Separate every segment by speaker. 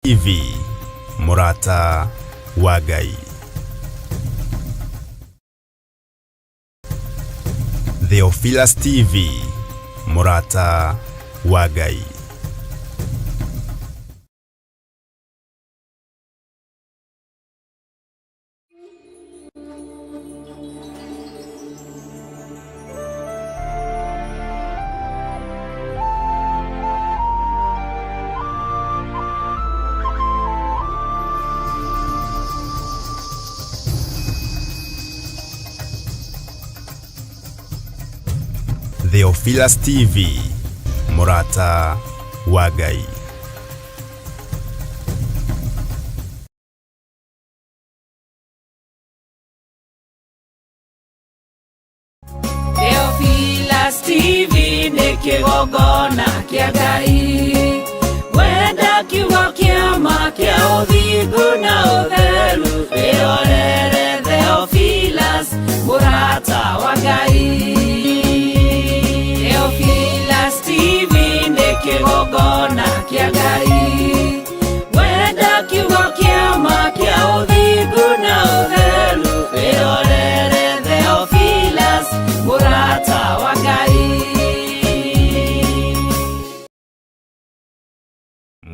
Speaker 1: TV Murata wa Ngai. Theophilus TV Murata wa Ngai. Theophilus TV Murata wa Ngai.
Speaker 2: Theophilus TV nĩ kĩgongona kĩa Ngai, wenda kiugo kĩa ma kĩa ũthingu na ũtheru, wĩrorere Theophilus Murata wa Ngai. Theophilus TV nĩ kĩgongona kĩa Ngai, wenda kiugo kĩa ma kĩa ũthingu na ũtheru, wĩrorere Theophilus Murata wa Ngai.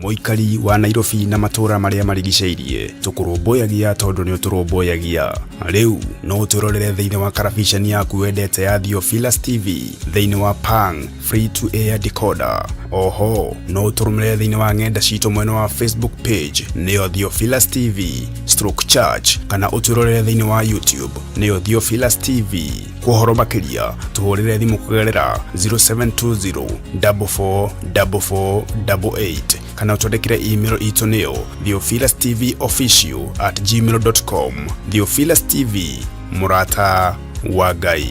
Speaker 1: Muikari wa Nairobi na matura maria marigiceirie tukurumbuyagia tondu ni uturumbuyagia. Riu no uturorere thiini wa karabiceni yaku wendete ya Theophilus TV thiini wa Pang free to air decoder. Oho no uturumire thiini wa ng'enda citu mwena wa Facebook page nio Theophilus TV /church kana uturorere thiini wa YouTube nio Theophilus TV. Kuhoro makiria tuhurire thimu kugerera 0720 444488 kana utwandikire email itu nio theophilustv@gmail.com. Theophilus TV Murata wa Ngai.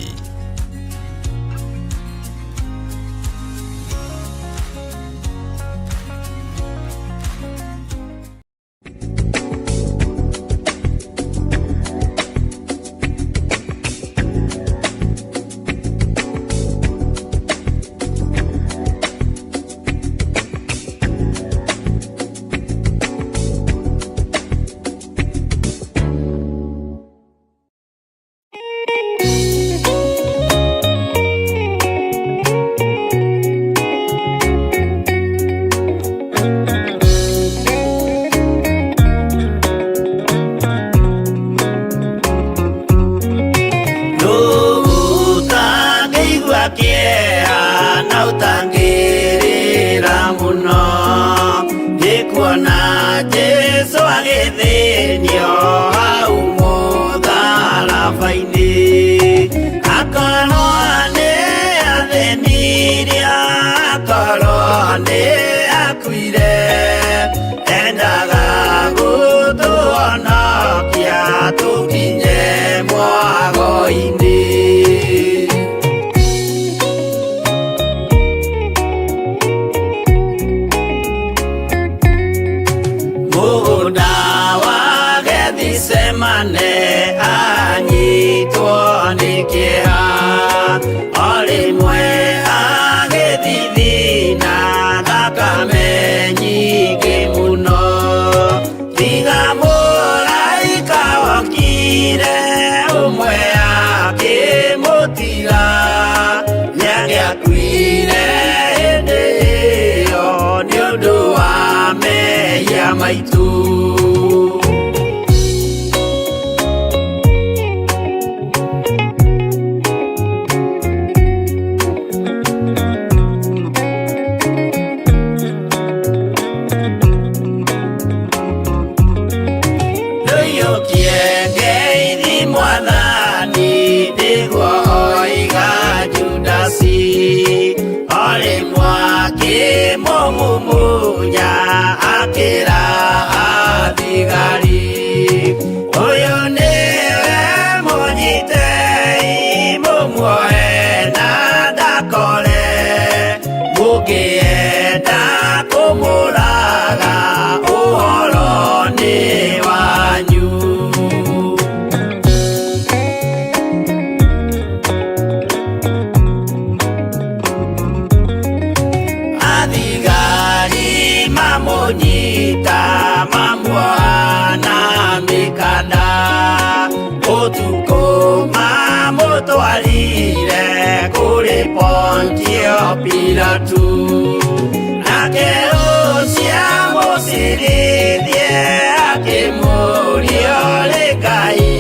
Speaker 2: tu nake ucia mũcirithie akĩmũria ũrĩ Ngai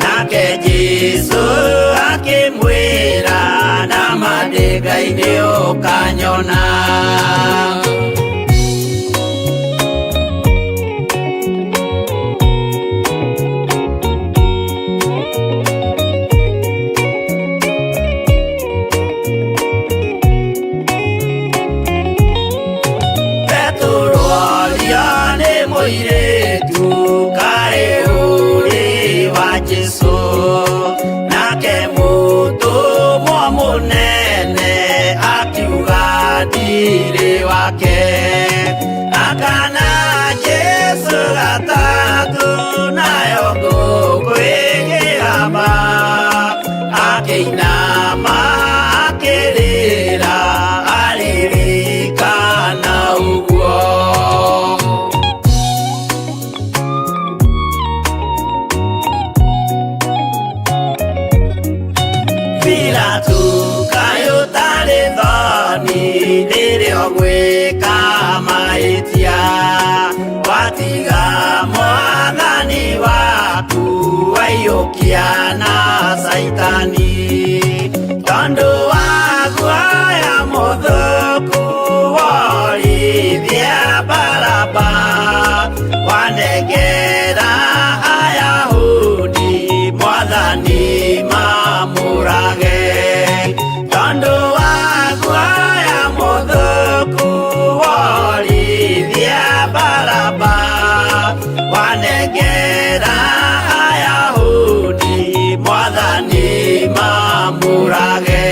Speaker 2: nake Jesũ akĩmwĩra nama ndĩ Ngai nĩ ũkanyona. Akana Jesũ gatatu nayo ngũkwĩgĩrama akĩinama akĩrĩra aririkana ũguo. Pilatu kaĩ ũtarĩ thoni rĩrĩa ũgwĩka mahĩtia watiga Mwathani waku waiyũkia na Saitani tondũ wa guoya mũthũku worithia Baraba wanengera Ayahudi Mwathani mamũrage tondũ wa guoya mũthũku worithia Baraba wanengera Ayahudi Mwathani mamũrage.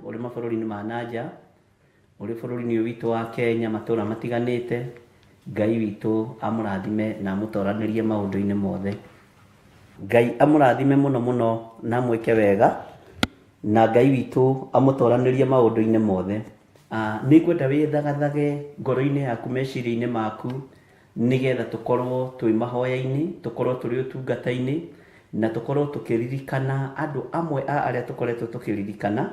Speaker 2: Uri mabũrũri-inĩ ma nanja, uri bũrũri-inĩ ũyũ witũ wa Kenya, matũra matiganĩte, Ngai witũ amũrathime na amũtoranĩrie maũndũ-inĩ mothe. Ngai amũrathime mũno mũno na amwĩke wega, na Ngai witũ amũtoranĩrie maũndũ-inĩ mothe. Nĩ ngwenda wĩthagathage ngoro-inĩ yaku, meciria-inĩ maku, nĩgetha tũkorwo twĩ mahoya-inĩ, tũkorwo tũrĩ ũtungata-inĩ, na tũkorwo tũkĩririkana andũ amwe a arĩa tũkoretwo tũkĩririkana.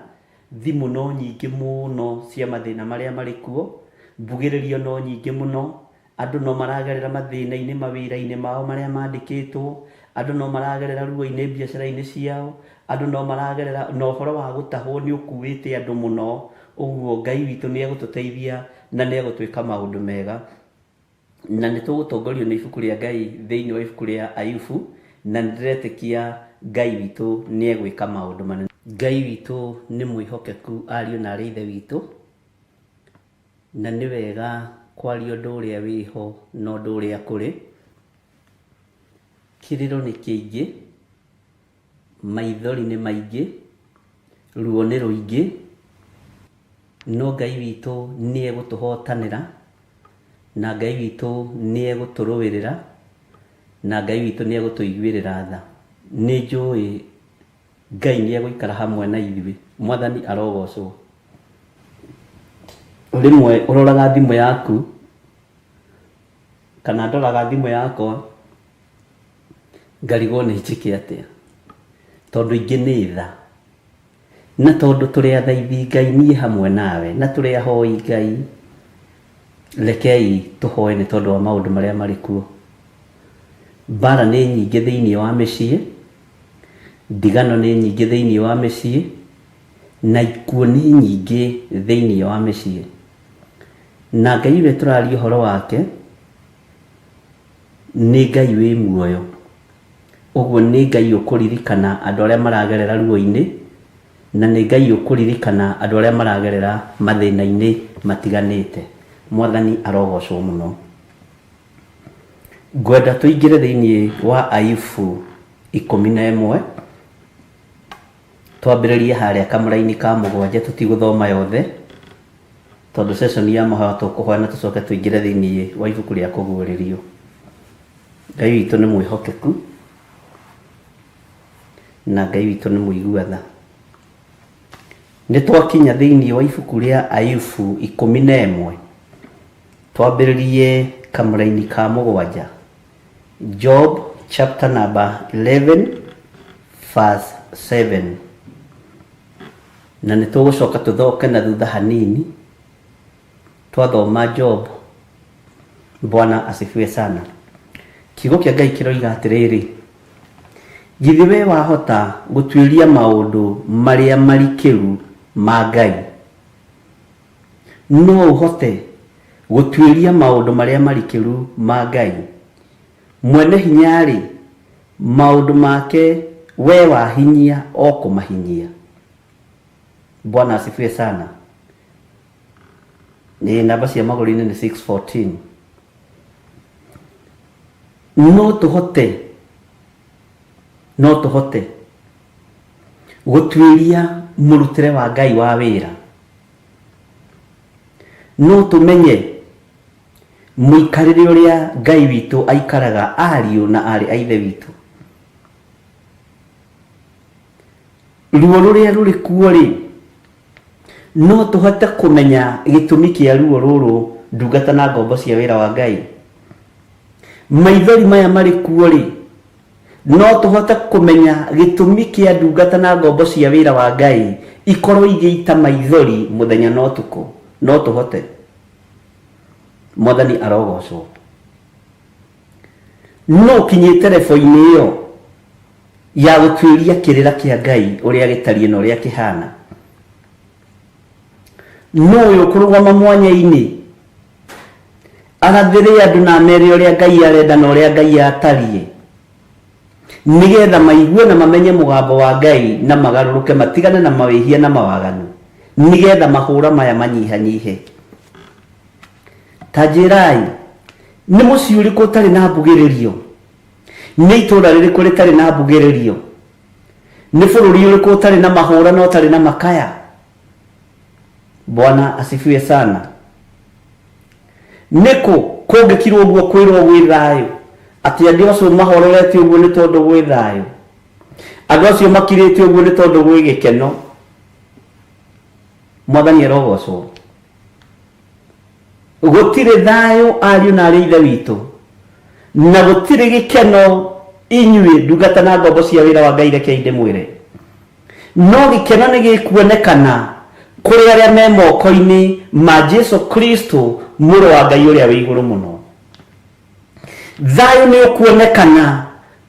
Speaker 2: Thimũ no nyingĩ mũno cia mathĩna marĩa marĩ kuo, mbugĩrĩrio no nyingĩ mũno, andũ no maragerera mathĩna-inĩ mawĩra-inĩ mao marĩa mandĩkĩtwo, andũ no maragerera ruo-inĩ biacara-inĩ ciao, andũ no maragerera na ũhoro wa gũtahwo nĩ ũkuĩte andũ mũno. Ũguo Ngai witũ nĩ egũtũteithia na nĩ egũtwĩka maũndũ mega, na nĩ tũgũtongorio nĩ ibuku rĩa Ngai thĩinĩ wa ibuku rĩa Ayubu, na nĩ ndĩretĩkia Ngai witũ nĩ egwĩka maũndũ manene. Ngai witũ nĩ mwĩhokeku, ariũ na arĩ ithe witũ, na nĩ wega kwaria ũndũ ũrĩa wĩho na ũndũ ũrĩa kũrĩ. Kĩrĩro nĩ kĩingĩ, maithori nĩ maingĩ, ruo nĩ rũingĩ, no Ngai witũ nĩ egũtũhotanĩra, na Ngai witũ nĩ egũtũrũĩrĩra, na Ngai witũ nĩ egũtũiguĩrĩra tha. Nĩ njũĩ Ngai nĩ egũikara hamwe na ithuĩ. Mwathani arogocwo. Rĩmwe ũroraga thimũ yaku, kana ndoraga thimũ yakwa, ngarigwo nĩ njĩke atĩa, tondũ ingĩ nĩ tha, na tondũ tũrĩ athaithi Ngai niĩ hamwe nawe, na tũrĩ ahoi Ngai, rekei tũhoe nĩ tondũ wa maũndũ marĩa marĩ kuo. Mbara nĩ nyingĩ thĩinĩ wa mĩciĩ, ndigano nĩ nyingĩ thĩinĩ wa mĩciĩ, na ikuũ nĩ nyingĩ thĩinĩ wa mĩciĩ. Na Ngai ũrĩa tũraria ũhoro wake nĩ Ngai wĩ muoyo, Uguo nĩ Ngai ũkũririkana andũ arĩa maragerera ruo-inĩ, na nĩ Ngai ũkũririkana andũ arĩa maragerera mathĩna-inĩ matiganĩte. Mwathani arogocwo mũno. Ngwenda tũingĩre thĩinĩ wa Ayubu 11, twambĩrĩrie harĩa kamũra-inĩ ka 7, tũtigũthoma yothe tondũ session ya mahoya tũkũhoya na tũcoke tũingĩre thĩinĩ wa ibuku rĩa kũguũrĩrio. Ngai witũ nĩ mwĩhokeku na Ngai witũ nĩ mũigua tha. Nĩ twakinya thĩinĩ wa ibuku rĩa Ayubu 11, twambĩrĩrie kamũra-inĩ ka 7. Job chapter number 11 verse 7. Na nĩ tũgũcoka tũthoke na thutha hanini twathoma Job. Bwana asifiwe sana. Kiugo kĩa Ngai kĩroiga atĩrĩrĩ, githĩ we wahota gũtuĩria maũndũ marĩa marikĩru ma Ngai? No ũhote gũtuĩria maũndũ marĩa marikĩru ma Ngai? Mwene hinya-rĩ, maũndũ make we wahinyia o kũmahinyia. Bwana asifiwe sana. Ni namba cia magũrũ-inĩ nĩ 6:14. No tũhote gũtuĩria mũrutĩre wa Ngai wa wĩra. No tũmenye mũikarĩre ũrĩa Ngai witũ aikaraga ariũ na arĩ a ithe witũ. Ruo rũrĩa rũrĩ kuo-rĩ, no tũhote kũmenya gĩtũmi kĩa ruo rũrũ ndungata na ngombo cia wĩra wa Ngai. Maithori maya marĩ kuo-rĩ, no tũhote kũmenya gĩtũmi kĩa ndungata na ngombo cia wĩra wa Ngai ikorwo igĩita maithori mũthenya na ũtukũ. No tũhote. Mwathani arogocwo. No kinyĩte level-inĩ ĩyo ya gũtuĩria kĩrĩra kĩa Ngai ũrĩa gĩtariĩ na ũrĩa kĩhana. No ũyũ kũrũgama mwanya-inĩ arathĩrĩ andũ na mere ũrĩa Ngai arenda na ũrĩa Ngai atariĩ, nĩgetha maigue na mamenye mũgambo wa Ngai na magarũrũke matigane na mawĩhia na mawaganu, nĩgetha mahũra maya manyihanyihe. Ta njĩrai, nĩ mũciĩ ũrĩkũ ũtarĩ na mbugĩrĩrio? Nĩ itũũra rĩrĩkũ rĩtarĩ na mbugĩrĩrio? Nĩ bũrũri ũrĩkũ ũtarĩ na mahũra na ũtarĩ na makaya? Bwana asifiwe sana. Nĩkũ kũngĩkirwo ũguo kwĩrwo gwĩ thayũ, atĩ andũ acio mahorerete ũguo nĩ tondũ gwĩ thayũ? Andũ acio makirĩte ũguo nĩ tondũ gwĩ gĩkeno? Mwathani arogocwo. Gũtirĩ thayũ ariũ na arĩ ithe witũ, na gũtirĩ gĩkeno inyuĩ ndungata na ngombo cia wĩra wa Ngai. Reke ndĩmwĩre, no gĩkeno nĩ gĩkuonekana kũrĩ arĩa me moko-inĩ ma Jesu Kristo, mũrũ wa Ngai ũrĩa wĩ igũrũ mũno. Thayũ nĩ ũkuonekana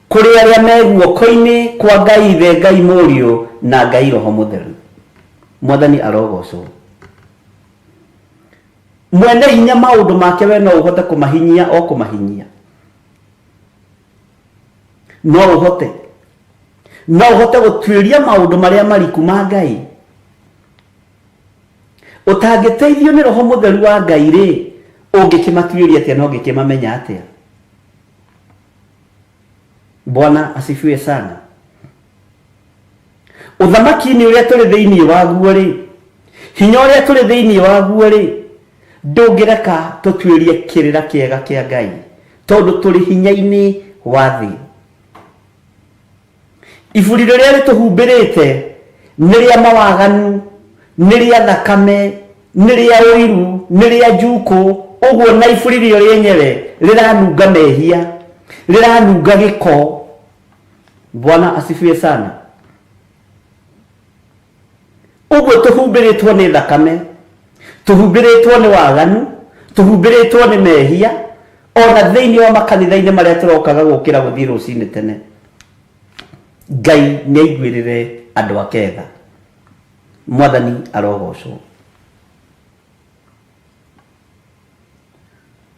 Speaker 2: kũrĩ arĩa me guoko-inĩ kwa Ngai ithe, Ngai mũriũ na Ngai roho mũtheru. Mwathani arogocwo. Mwene hinya maũndũ make we no ũhote kũmahinyia o kũmahinyia. No ũhote gũtuĩria maũndũ marĩa mariku ma Ngai. Ũtangĩteithio nĩ roho mũtheru wa Ngai-rĩ, ũngĩkĩmatuĩria atĩa na ũngĩkĩmamenya atĩa? Bwana asifiwe sana. Ũthamaki-inĩ ũrĩa tũrĩ thĩinĩ waguo-rĩ, hinya ũrĩa tũrĩ thĩinĩ waguo-rĩ, ndũngĩreka tũtuĩrie kĩrĩra kĩega kĩa Ngai, tondũ tũrĩ hinya-inĩ wa thĩ. Iburi rĩrĩa rĩtũhumbĩrĩte nĩ rĩa mawaganu, nĩ rĩa thakame, nĩ rĩa ũiru, nĩ rĩa njuukũ. Ũguo na iburi rĩo rĩenyewe rĩranunga mehia, rĩranunga gĩko. Bwana asifiwe sana. Ũguo tũhumbĩrĩtwo nĩ thakame, tũhumbĩrĩtwo nĩ waganu, tũhumbĩrĩtwo nĩ mehia, ona thĩinĩ wa makanitha-inĩ marĩa tũrokaga gũkĩra gũthiĩ rũcinĩ tene. Ngai nĩ aiguĩrĩre andũ ake tha. Mwathani arogocwo.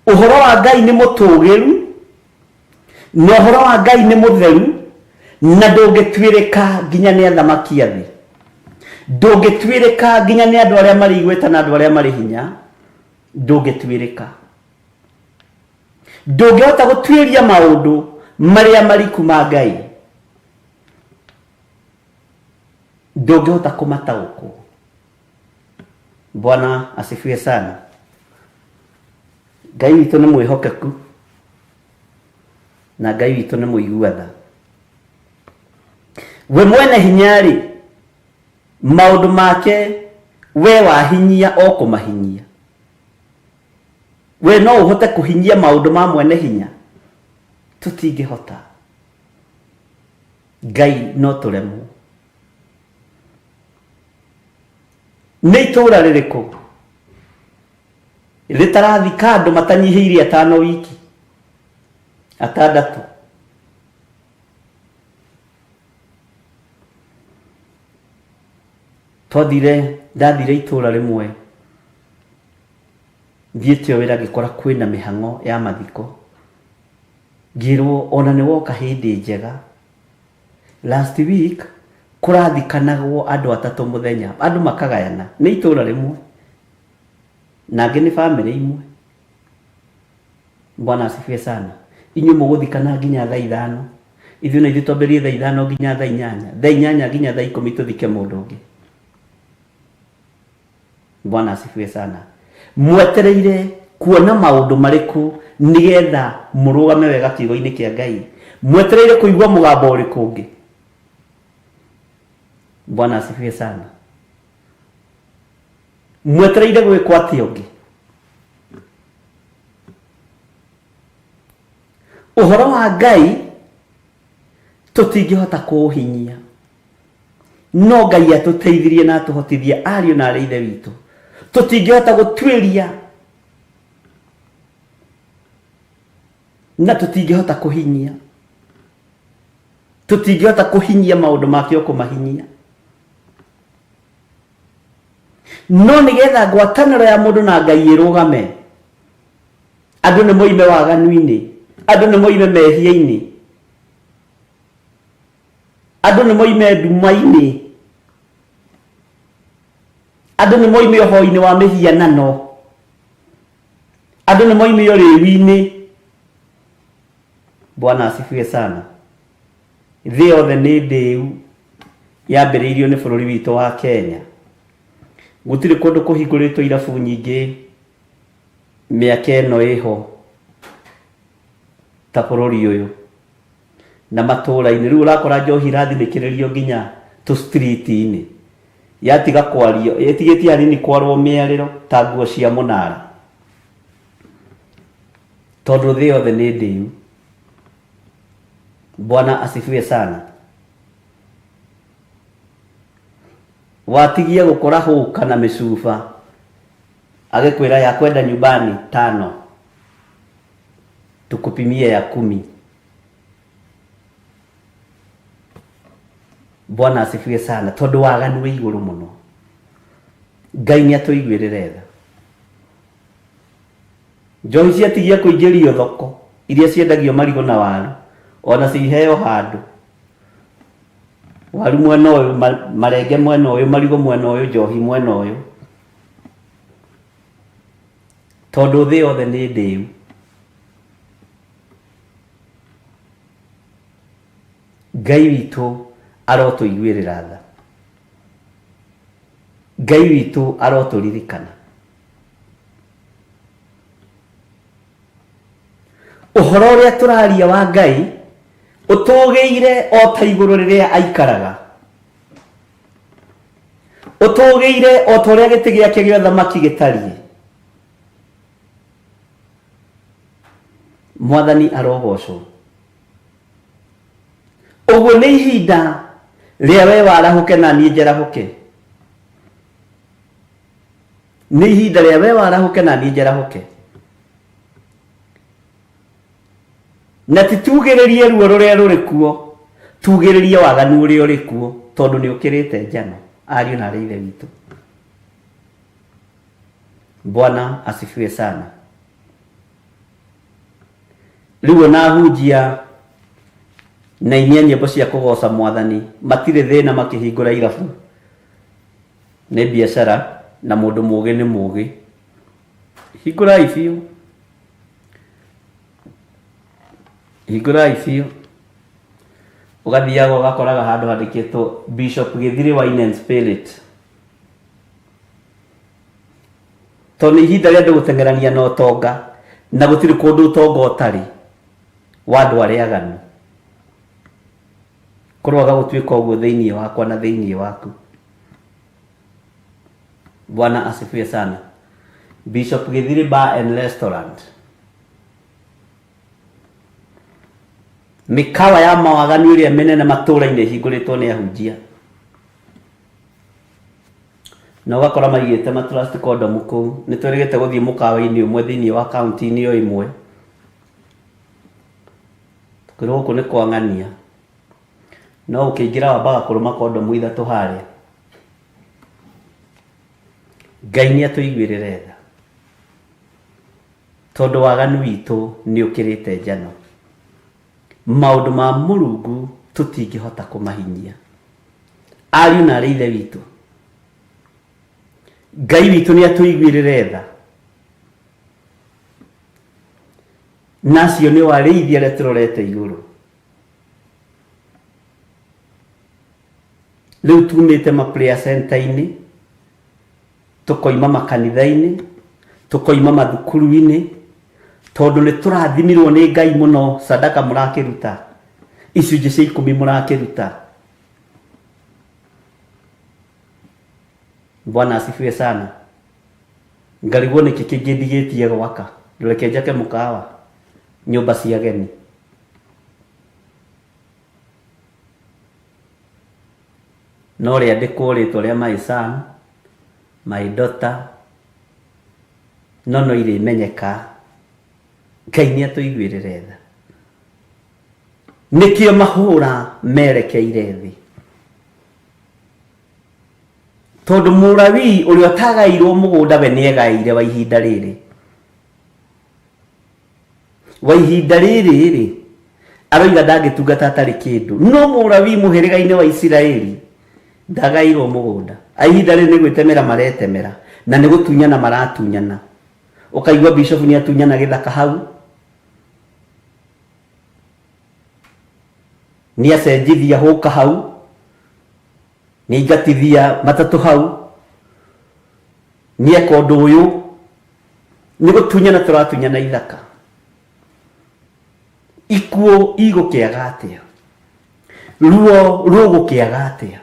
Speaker 2: Ũhoro wa Ngai nĩ mũtũgĩru, na ũhoro wa Ngai nĩ mũtheru, na ndũngĩtuĩrĩka nginya nĩ athamaki a thĩ, ndũngĩtuĩrĩka nginya nĩ andũ arĩa marĩ igweta na andũ arĩa marĩ hinya, ndũngĩtuĩrĩka. Ndũngĩhota gũtuĩria maũndũ marĩa mariku ma Ngai, ndũngĩhota kũmataũkwo. Bwana asifiwe sana. Ngai witũ nĩ mwĩhokeku na Ngai witũ nĩ mũiguatha. We mwene hinya-rĩ, maũndũ make we wahinyia o kũmahinyia. We no ũhote kũhinyia maũndũ ma mwene hinya? Tũtingĩhota. Ngai no tũremwo. Nĩ itũũra rĩrĩkũ rĩtarathika andũ matanyihĩirie 5 wiki 6? Ndathire itũũra rĩmwe, thiĩte wĩra ngĩkora kwĩna mĩhang'o ya mathiko, ngĩrwo ona nĩ woka hĩndĩ njega. Last week kũrathikanagwo andũ 3 mũthenya, andũ makagayana. Nĩ itũũra rĩmwe na angĩ nĩ bamĩrĩ imwe. Bwana asifiwe sana. Inyuĩ mũgũthikana nginya thaa 5, ithuĩ na ithuĩ twambĩrĩrie thaa 5 nginya thaa 8, thaa 8 nginya thaa 10 tũthike mũndũ ũngĩ. Bwana asifiwe sana. Mwetereire kuona maũndũ marĩkũ nĩgetha mũrũgame wega kiugo-inĩ kĩa Ngai? Mwetereire kũigua mũgambo ũrĩkũ ũngĩ? Bwana asifiwe sana. Mwetereire gwĩkwo atĩa ũngĩ? Ũhoro wa Ngai tũtingĩhota kũũhinyia, no Ngai atũteithirie na atũhotithie ariũ na arĩ ithe witũ. Tũtingĩhota gũtuĩria na tũtingĩhota kũhinyia. Tũtingĩhota kũhinyia maũndũ make o kũmahinyia. No nĩgetha ngwatanĩro ya mũndũ na Ngai ĩrũgame, andũ nĩ moime waganu-inĩ, andũ nĩ moime mehia-inĩ, andũ nĩ moime nduma-inĩ, andũ nĩ moime ũhoi-inĩ wa mĩhianano, andũ nĩ moime ũrĩu-inĩ. Bwana asifiwe sana. Thĩ yothe nĩ ndĩu yambĩrĩirio nĩ bũrũri witũ wa Kenya. Gũtirĩ kũndũ kũhingũrĩtwo irabu nyingĩ mĩaka ĩno ĩho ta bũrũri ũyũ. Na matũũra-inĩ rĩu ũrakora njohi irathinĩkĩrĩrio nginya street-inĩ, yatiga kwario, ĩtigĩtie hanini kwarwo mĩarĩro ta nguo cia mũnara, tondũ thĩ yothe nĩ ndĩu. Bwana asifiwe sana. Watigia gũkora hũka na mĩcuba, agĩkwĩra ya kwenda nyumbani 5, tukupimie ya 10. Bwana asifiwe sana. Tondũ waganu wĩ igũrũ mũno. Ngai nĩ atũiguĩrĩre tha. Njohi ciatigia kũingĩrio thoko iria ciendagio marigũ na waru, ona ciheo handũ. Waru mwena ũyũ, marenge mwena ũyũ, marigũ mwena ũyũ, njohi mwena ũyũ. Tondũ thĩ yothe nĩ ndĩu. Ngai witũ arotũiguĩrĩra tha. Ngai witũ arotũririkana. Ũhoro ũrĩa tũraria wa Ngai ũtũgĩire o ta igũrũ rĩrĩa aikaraga, ũtũgĩire o ta ũrĩa gĩtĩ gĩake gĩa ũthamaki gĩtariĩ. Mwathani arogocwo. Ũguo nĩ ihinda rĩa we warahũke na niĩ njerahũke. Nĩ ihinda rĩa we warahũke na niĩ njerahũke. Na titugĩrĩrie ruo rũrĩa rũrĩ kuo, tugĩrĩrie waganu ũrĩa ũrĩ kuo, tondũ nĩ ũkĩrĩte njano, ariũ na arĩ ithe witũ. Bwana asifiwe sana. Rĩu ona hunjia na inia nyĩmbo cia kũgoca Mwathani, matirĩ thĩna makĩhingũra irabu. Nĩ biacara na mũndũ mũũgĩ nĩ mũũgĩ. Hingũrai biũ, hingũrai biũ. Ũgathiaga ũgakoraga handũ handĩkĩtwo Bishop Gĩthiri Wine and Spirit. Tondũ nĩ ihinda rĩa andũ gũteng'erania na ũtonga, na gũtirĩ kũndũ ũtonga ũtarĩ wa andũ arĩa aganu. Kũroaga gũtuĩka ũguo thĩinĩ wakwa na thĩinĩ waku. Bwana asifiwe sana. Bishop Gĩthiri Bar and Restaurant. Mĩkawa ya mawaganu ĩrĩa mĩnene matũũra-inĩ ĩhingũrĩtwo nĩ ahunjia. Na ũgakora maigĩte matrust condom kũu. Nĩ twĩrĩgĩte gũthiĩ mũkawa-inĩ ũmwe thĩinĩ wa kaunti-inĩ o ĩmwe. Tũkĩrwo gũkũ nĩ kwa ng'ania. No ũkĩingĩra wambaga kũrũma condom ithatũ harĩa. Ngai nĩ atũiguĩrĩre tha. Tondũ waganu witũ nĩ ũkĩrĩte njano. Maũndũ ma Mũrungu tũtingĩhota kũmahinyia. Ariũ na arĩ ithe witũ, Ngai witũ nĩ atũiguĩrĩre tha. Nacio nĩ warĩithia arĩa tũrorete igũrũ. Rĩu tumĩte ma prayer center-inĩ, tũkoima makanitha-inĩ, tũkoima mathukuru-inĩ, tondũ nĩ tũrathimirwo nĩ Ngai mũno. Sadaka mũrakĩruta, icunjĩ cia 10 mũrakĩruta. Bwana asifiwe sana. Ngarigwo nĩkĩ kĩngĩ ndigĩtie gwaka. Reke njake mũkawa, nyũmba cia ageni. No rĩandĩkwo rĩtwa rĩa my son, my daughter, no irĩmenyeka. Ngai nĩ atũiguĩrĩre tha. Nĩkĩo mahũra merekeire thĩ. Tondũ Mũlawii ũrĩa ũtagairwo mũgũnda we nĩ egaire wa ihinda rĩrĩ. Wa ihinda rĩrĩ aroiga ndangĩtungata atarĩ kĩndũ. No Mũlawii mũhĩrĩga-inĩ wa Isiraeli ndagairwo mũgũnda. Ihinda rĩrĩ nĩ gwĩtemera maretemera, na nĩ gũtunyana maratunyana. Ũkaigua bishop nĩ atunyana gĩthaka hau, nĩ acenjithia hũka hau, nĩ ingatithia matatũ hau, nĩ eka ũndũ ũyũ. Nĩ gũtunyana tũratunyana ithaka. Ikuũ igũkĩaga atĩa? Ruo rũgũkĩaga atĩa?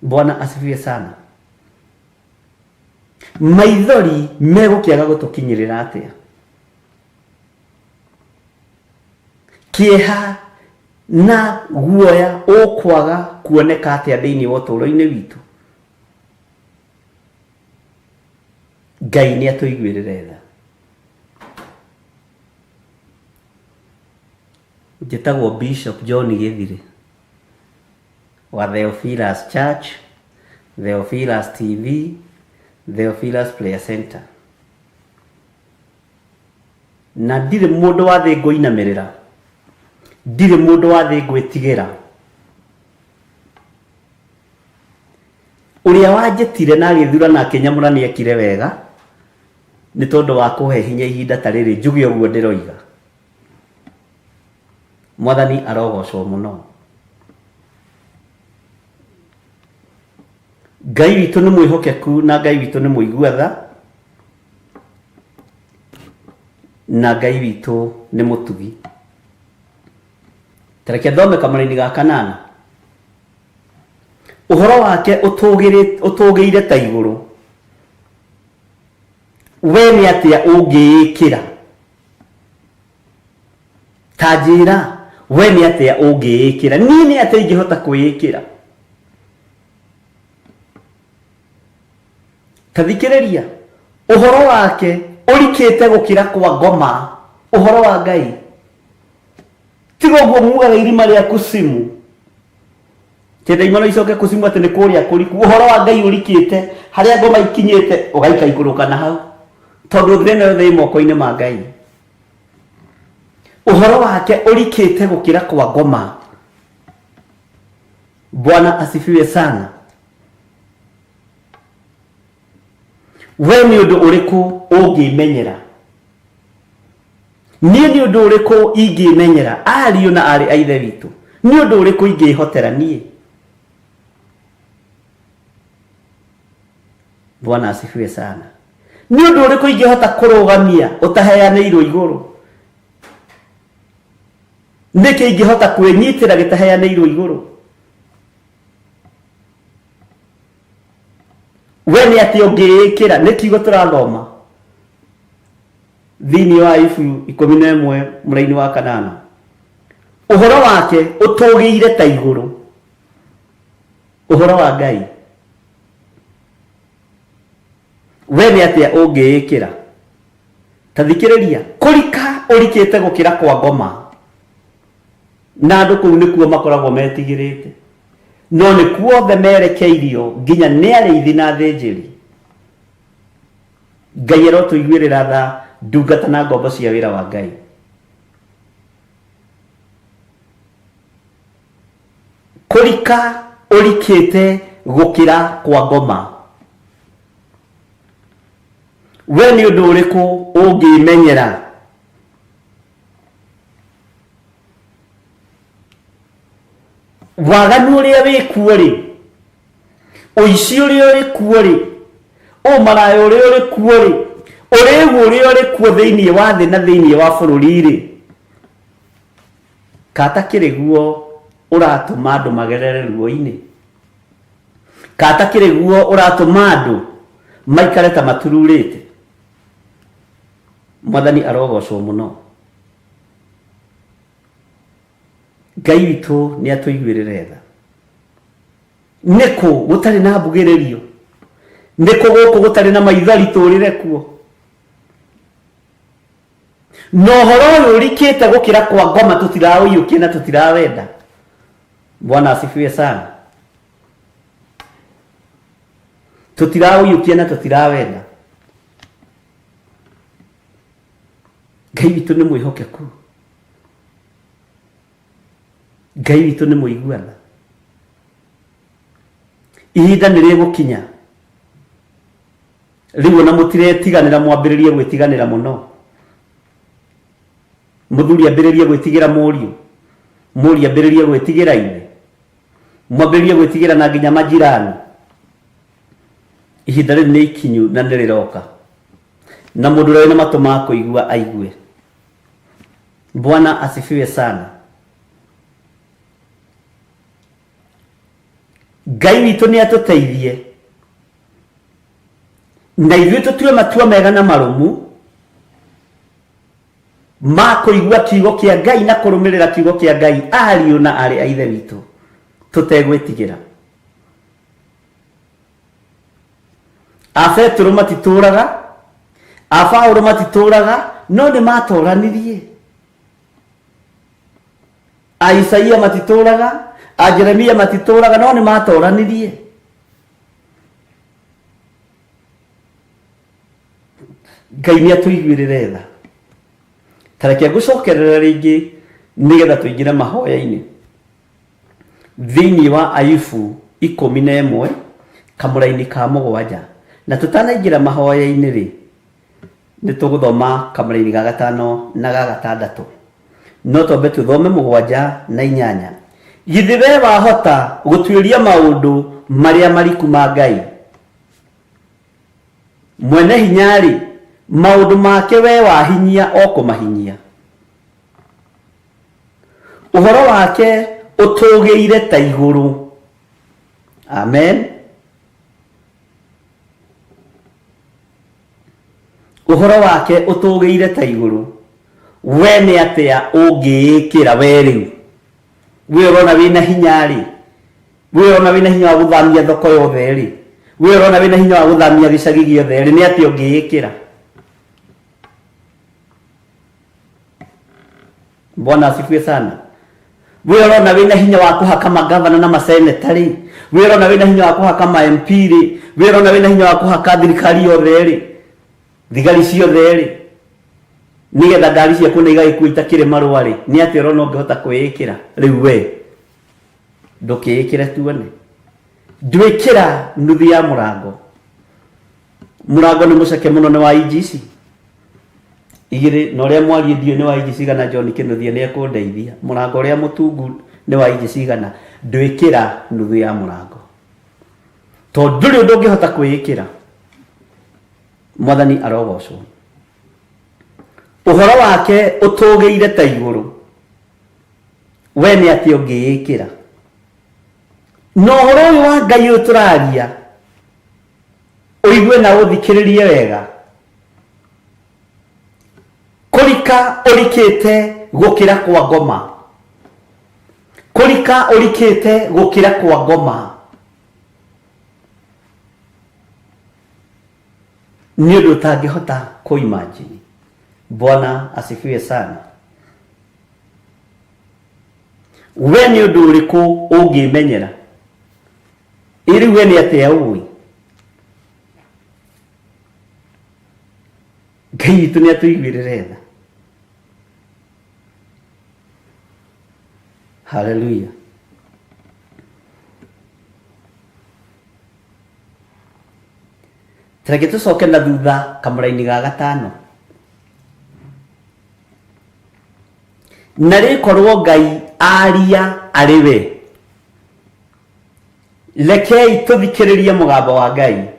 Speaker 2: Bwana asifiwe sana. Maithori megũkĩaga gũtũkinyĩrĩra atĩa? Kĩeha na guoya ũkwaga kuoneka atĩa thĩinĩ wa ũtũũro-inĩ witũ? Ngai nĩ atũiguĩrĩre tha. Njĩtagwo Bishop John Gĩthiri wa Theophilus Church, Theophilus TV, Theophilus Prayer Center. Na ndirĩ mũndũ wa thĩ ngũinamĩrĩra, ndirĩ mũndũ wa thĩ ngwĩtigĩra. Ũrĩa wanjĩtire na agĩthura na akĩnyamũra nĩ ekire wega, nĩ tondũ wa kũhe hinya ihinda ta rĩrĩ njuge ũguo ndĩroiga. Mwathani arogocwo mũno. Ngai witũ nĩ mwĩhokeku na Ngai witũ nĩ mũigua tha, na Ngai witũ nĩ mũtugi. Tareke thome kamũra-inĩ ga 8. Ũhoro wake ũtũgĩire ta igũrũ. We nĩ atĩa ũngĩĩkĩra? Ta njĩra, we nĩ atĩa ũngĩĩkĩra? Niĩ nĩ atĩa ingĩhota kwĩĩkĩra? Tathikĩrĩria, ũhoro wake ũrikĩte gũkĩra kwa ngoma. Ũhoro wa Ngai tiga ũguo mugaga irima rĩa Kusimu, kĩnda imano icoke Kusimu atĩ nĩ kũrĩa kũriku. Ũhoro wa Ngai ũrikĩte harĩa ngoma ikinyĩte ũgaika igũrũ kana hau, tondũ thĩna yothe ĩ moko-inĩ ma Ngai. uhoro wake urikite gukira kwa ngoma. Bwana asifiwe sana. We ni undu uriku ungimenyera? Ni undu uriku ingimenyera ariu na ari aithe witu? Ni undu uriku ingihotera nie? Bwana asifiwe sana. Ni undu uriku ingihota kurugamia utaheaneirwo iguru? Niki ingihota kwinyitira gitaheaneirwo iguru? We ni ati ungiikira? Ni kiugo turathoma thiini wa Ifu 11 muraini wa 8. Uhoro wake utugiire ta iguru. Uhoro wa Ngai we ni ati ungiikira? Tathikiriria, kurika urikite gukira kwa ngoma, na andu kuu nikuo makoragwo metigirite, no nikuo othe merekeirio nginya ni ariithi na thinjiri. Ngai arotuiguirira tha ndungata na ngombo cia wira wa Ngai. Kurika urikite gukira kwa ngoma, we ni undu uriku ungimenyera? Waganu uria wikuo ri, uici uria uri kuo ri, umarayo uria uri kuo ri, urigu uria uri kuo thiini wa thi na thiini wa bururi ri, kata kiriguo uratuma andu magerere ruo-ini? Kata kiriguo uratuma andu maikare ta matururite? Mwathani arogocwo muno. Ngai witu ni atuiguirire tha. Niku gutari na mbugiririo? Niku guku gutari na maithori turire kuo? No horo uyu urikite gukira kwa ngoma tutirauyukie na tutirawenda. Bwana asifiwe sana. Tutirauyukie na tutirawenda. Ngai witu ni mwihokeku. Ngai witu ni muiguana. Ihinda ni rigukinya riu na mutiretiganira, mwambiririe gwitiganira muno. Muthuri ambiririe gwitigira muriu, muri ambiririe gwitigira ine, mwambiririe gwitigira na nginya majirani. Ihinda riu ni ikinyu na niriroka, na mundu uri na matu ma kuigua aigue. Bwana asifiwe sana. Ngai witu ni atuteithie na ithuĩ tutue matua mega na marumu ma kuigua kiugo kia Ngai na kurumirira kiugo kia Ngai ariu na ari a ithe witu tutegwitigira. Petero matituraga, Paulo matituraga, no ni matoranirie. Isaia matituraga, Jeremia matituraga, no ni matoranirie. Ngai ni atuiguirire tha. Tareke gucokerera ringi nigetha tuingire mahoya-ini thiini wa Ayubu 11 kamuraini ka 7, na tutanaingira mahoya-ini ri ni tuguthoma kamuraini ga 5 na ga 6, no tombe tuthome 7 na 8. Githi we wahota gutuiria maundu maria mariku ma Ngai? Mwene hinyari maundu make we wahinyia o kumahinyia. Uhoro wake utugiire ta iguru. Amen. Uhoro wake utugiire ta iguru. We ni atia ungiikira we riu? We urona wina hinyari? We urona wina hinya wa guthamia thoko yothe ri? We urona wina hinya wa guthamia gicagi giothe ri? Ni atia ungiikira? Bwana asifiwe sana. We urona wina hinya wa kuhaka magavana na masenetari? We urona wina hinya wa kuhaka ma MP ri? We urona wina hinya wa kuhaka thirikari yothe ri? Thigari ciothe ri? nigetha ngari ciaku nä igagäkua itakĩrĩ marũa rĩ nĩ atĩ ũrona ũngĩhota kwĩĩkĩra rĩu we ndũkĩĩkĩre tuone ndwĩkĩra nuthu ya mũrango nĩ mũceke mũno nĩ wa IGC igĩrĩ na ũrĩa mwarie ndio nĩ wa IGC gana John Kĩnuthia nĩ ekũndeithia mũrango ũrĩa mũtungu nĩ wa IGC gana ndwĩkĩra nuthu ya mũrango tondũ ndũrĩ ũndũ ũngĩhota kwĩĩkĩra Mwathani arogocwo ũhoro wake ũtũgĩire ta igũrũ we nĩ atĩ ũngĩĩkĩra no ũhoro ũyũ wa Ngai ũyũ tũraria ũigue na ũthikĩrĩrie wega kũrika ũrikĩte gũkĩra kwa ngoma kũrika ũrikĩte gũkĩra kwa ngoma nĩ ũndũ ũtangĩhota kũimagine. Bwana asifiwe sana. We nĩ ũndũ ũrĩkũ ũngĩmenyera ĩrĩ we nĩ atĩa ũĩ Ngai witũ nĩ atũiguĩrĩre tha. Hallelujah. Tareke tũcoke na thutha kamũra-inĩ ga gatano. Na rĩkorwo Ngai aria arĩ we rekei tũthikĩrĩrie mũgambo wa Ngai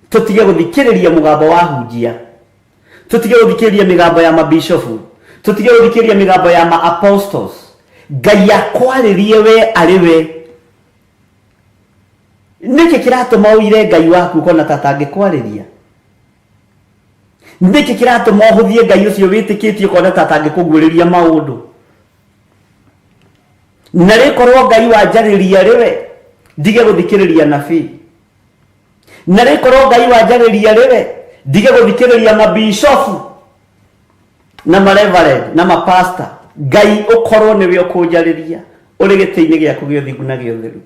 Speaker 2: tũtige gũthikĩrĩria mũgambo wa hunjia tũtige gũthikĩrĩria mĩgambo ya mabishofu tũtige gũthikĩrĩria mĩgambo ya apostles. Ngai akwarĩrie we arĩ we. Nĩkĩ kĩratũma ũire Ngai waku kona ta atangĩkwarĩria? Nĩkĩ kĩratũma ũhũthie Ngai ũcio wĩtĩkĩtie kona ta atangĩkũguũrĩria maũndũ? Na rĩkorwo Ngai wanjarĩria arĩ we ndige gũthikĩrĩria nabii. Na rĩkorwo Ngai wanjarĩria arĩ we ndige gũthikĩrĩria mabishofu na mareverend na mapasta. Ngai ũkorwo nĩwe ũkũnjarĩria ũrĩ gĩtĩ-inĩ gĩaku gĩa ũthingu na gĩa ũtheru.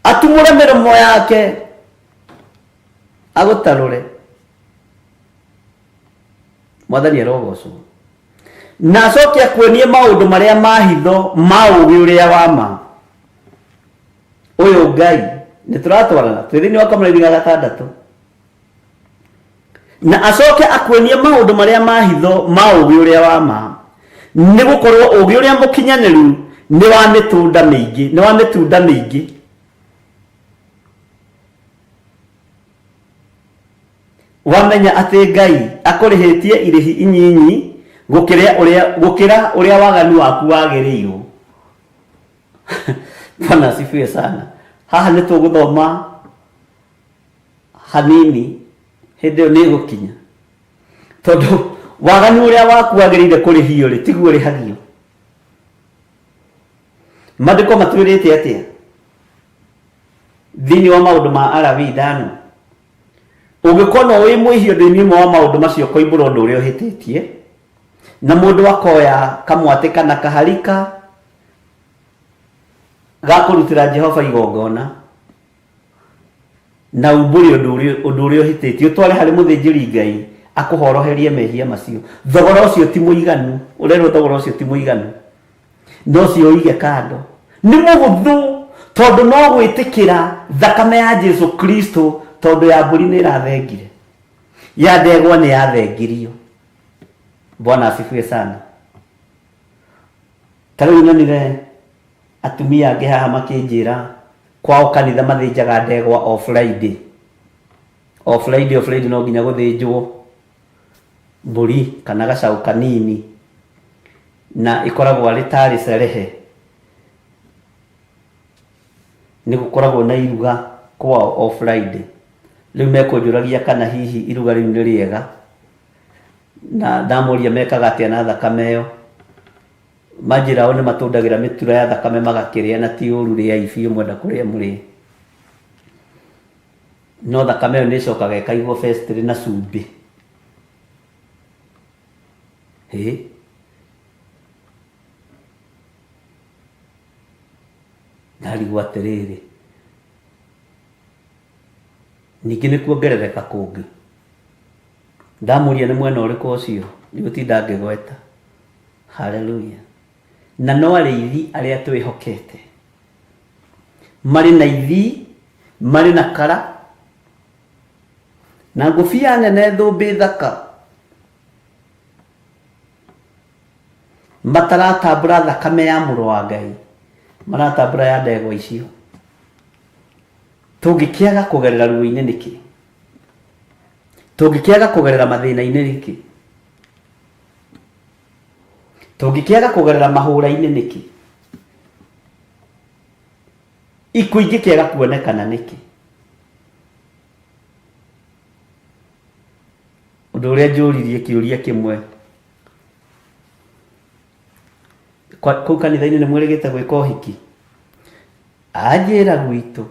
Speaker 2: Atumũre mĩromo yake agũtarũre. Mwathani arogocwo. Na acoke akuonie maũndũ marĩa ma hitho ma ũũgĩ ũrĩa wa ma. Ũyũ Ngai nĩ tũratwarana twĩ thĩinĩ wa kamũra-inĩ ga gatandatũ. Na acoke akuonie maũndũ marĩa ma hitho ma ũũgĩ ũrĩa wa ma. Nĩ gũkorwo ũũgĩ ũrĩa mũkinyanĩru nĩ wa mĩtunda mĩingĩ. Wamenya atĩ Ngai akũrĩhĩtie irĩhi inyinyi gũkĩra ũrĩa waganu waku wagĩrĩirwo. Bwana asifiwe sana. Haha nĩ tũgũthoma hanini hĩndĩ ĩyo nĩ gũkinya tondũ waganu ũrĩa waku wagĩrĩire kũrĩhio rĩ tiguo rĩhagio. Maandĩko matwĩrĩte atĩa thĩinĩ wa maũndũ ma Alawii 5? Ũngĩkorwo wĩ mwĩhia thĩinĩ wa maũndũ macio kũimbũra ũndũ ũrĩa ũhĩtĩtie na mũndũ akoya kamwatĩ kana kaharika ga kũrutĩra Jehova igongona na umbũri ũndũ ũrĩa ũhĩtĩtie ũtware harĩ mũthĩnjĩri Ngai akũhoroherie mehia macio. Thogora ũcio ti mũiganu. Ũrerwo thogora ũcio ti mũiganu. No cio ũige kando. Nĩ mũhũthũ tondũ no gwĩtĩkĩra thakame ya Jesu Kristo tondũ ya mbũri nĩ ĩrathengire. Ya ndegwa nĩ yathengirio. Bwana asifiwe sana. Tarĩu nyonire atumia angĩ haha makĩnjĩra kwao kanitha mathĩnjaga ndegwa o Friday. O Friday no nginya gũthĩnjwo mbũri kana gacaũ kanini na ĩkoragwo arĩ tarĩ cerehe. Nĩ gũkoragwo na iruga kwao o Friday. Rĩu mekũnjũragia kana hihi iruga rĩu nĩ rĩega na ndamũria mekaga atĩa na thakame ĩyo. Manjĩra o nĩ matũndagĩra mĩtura ya thakame magakĩrĩa na ti ũru rĩai biũ mwenda kũrĩa mũrĩe. No thakame ĩyo nĩ ĩcokaga ĩkaigwo vestry na cumbĩ. Ndarigwo atĩrĩrĩ ningĩ nĩ kuongerereka kũngĩ ndamuria nĩ mwena ũrĩkũ ũcio nĩgũtinda ngĩgweta. Haleluya. Na no arĩithi arĩa twĩhokete marĩ na ithi, marĩ na kara na ngũbia nene thũmbĩ thaka, mataratambũra thakame ya mũrũ wa Ngai, maratambũra ya ndegwa icio. Tũngĩkĩaga kũgerera ruo-inĩ nĩkĩ? Tũngĩkĩaga kũgerera mathĩna-inĩ nĩkĩ? Tũngĩkĩaga kũgerera mahũra-inĩ nĩkĩ? Ikuũ ingĩkĩaga kuonekana nĩkĩ? Ũndũ ũrĩa njũririe kĩũria kĩmwe, kũu kanitha-inĩ nĩ mwĩrĩgĩte gwĩka ũhiki? Anjĩra gwitũ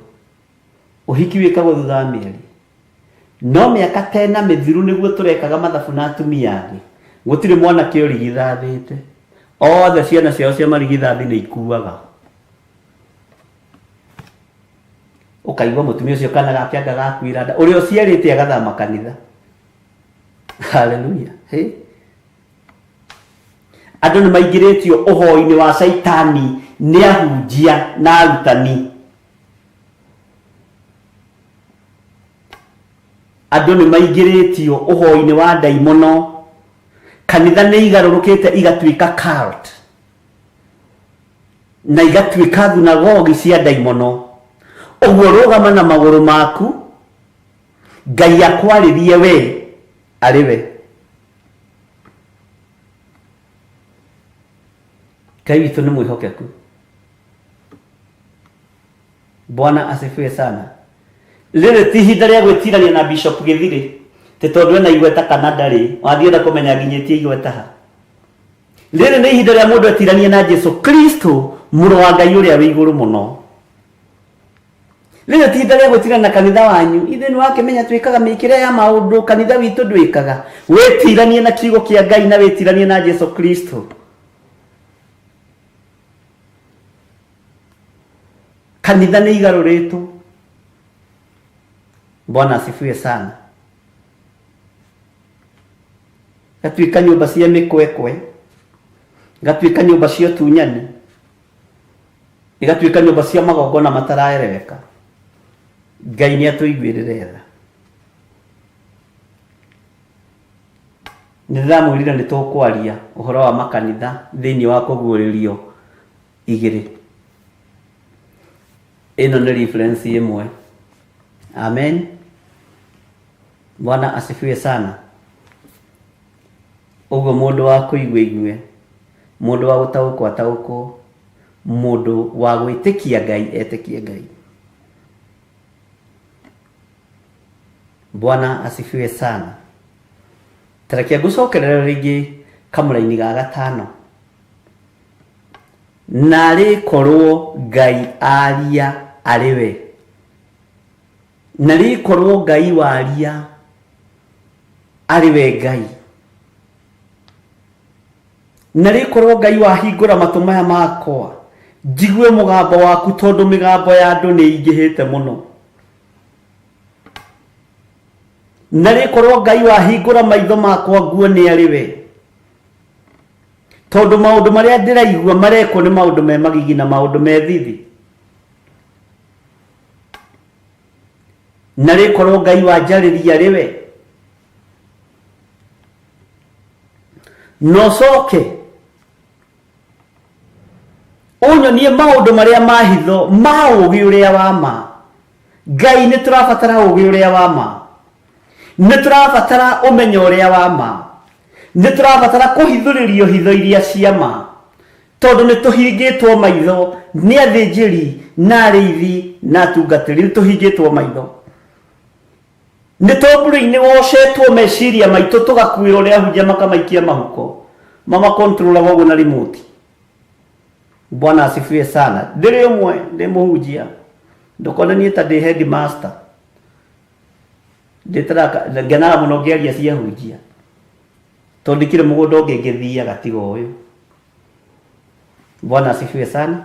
Speaker 2: ũhiki wĩkagwo thutha wa mĩeri, no mĩaka tena mĩthiru nĩguo tũrekaga mathabu na atumia angĩ. Gũtirĩ mwanake ũrigithathĩte, othe ciana ciao cia marigithathi nĩ ikuaga. Ũkaigua mũtumia ũcio kana gake anga gakuĩra nda, ũrĩa ũciarĩte agathama kanitha. Haleluya. Andũ nĩ maingĩrĩtio ũhoi-inĩ wa Saitani nĩ ahunjia na arutani. Andũ nĩ maingĩrĩtio ũhoi-inĩ wa ndaimono. Kanitha nĩ igarũrũkĩte igatuĩka cult na igatuĩka thunagogi cia ndaimono. Ũguo rũgama na magũrũ maku, Ngai akwarĩrie we arĩ we. Ngai witũ nĩ mwĩhokeku. Bwana asifiwe sana. Rĩrĩ ti ihinda rĩa gwĩtirania na Bishop Gĩthirĩ tĩ tondũ ena igweta kana ndarĩ, wathiĩ na kũmenya nginyĩtie igweta ha. Rĩrĩ nĩ ihinda rĩa mũndũ etiranie na Jesu Kristo, mũrũ wa Ngai ũrĩa wĩ igũrũ mũno. Rĩrĩ ti ihinda rĩa gwĩtirania na kanitha wanyu. Ithe nĩ wakĩmenya twĩkaga mĩkĩre ya maũndũ, kanitha witũ ndwĩkaga. Wĩtiranie na kiugo kĩa Ngai na wĩtiranie na Jesu Kristo. Kanitha nĩ igarũrĩtwo. Bwana asifiwe sana. Gatuĩka nyũmba cia mĩkwekwe, gatuĩka nyũmba cia ũtunyani, igatuĩka nyũmba cia magongona mataraereweka. Ngai nĩ atũiguĩrĩre tha. Nĩ ndĩramwĩrire nĩ tũkwaria ũhoro wa makanitha thĩinĩ wa kũguũrĩrio igĩrĩ. Ĩno nĩ reference ĩmwe. Amen. Bwana asifiwe sana. Ũguo mũndũ wa kũigua igue, mũndũ wa gũtaũkwo ataũkwo, mũndũ wa gwĩtĩkia Ngai etĩkie Ngai. Bwana asifiwe sana. Tarakia ngũcokerera rĩngĩ kamũra-inĩ ga gatano. Narĩ korwo Ngai aria arĩ we. Narĩ korwo Ngai waria arĩ we Ngai. Narĩ korwo Ngai wahingũra matũ maya makwa, njigue mũgambo waku, tondũ mĩgambo ya andũ nĩ ingĩhĩte mũno. Narĩ korwo Ngai wahingũra maitho makwa nguone arĩ we, tondũ maũndũ marĩa ndĩraigua marekwo nĩ maũndũ me magigi na maũndũ me thithi. Narĩ korwo Ngai wanjarĩria arĩ we, no coke ũnyonie maũndũ marĩa mahitho ma ũũgĩ ũrĩa wa ma. Ngai nĩ tũrabatara ũũgĩ ũrĩa wa ma, nĩ tũrabatara ũmenyo ũrĩa wa ma, nĩ tũrabatara kũhithũrĩrio hitho iria cia ma, tondũ nĩ tũhingĩtwo maitho nĩ athĩnjĩri na arĩithi na atungatĩri. Nĩ tũhingĩtwo maitho, nĩ tũmbũrĩ-inĩ wocetwo meciria maitũ, tũgakuĩra ũrĩa ahunjia makamaikia mahuko, mama controlaga ũguo na remote. Bwana asifiwe sana. Ndĩrĩ ũmwe ndĩ mũhunjia, ndũkonanie ta ndĩ headmaster, ngenaga mũno ngĩaria cia hunjia, tondũ ndikĩrĩ mũgũnda ũngĩ ngĩthiaga tiga ũyũ. Bwana asifiwe sana.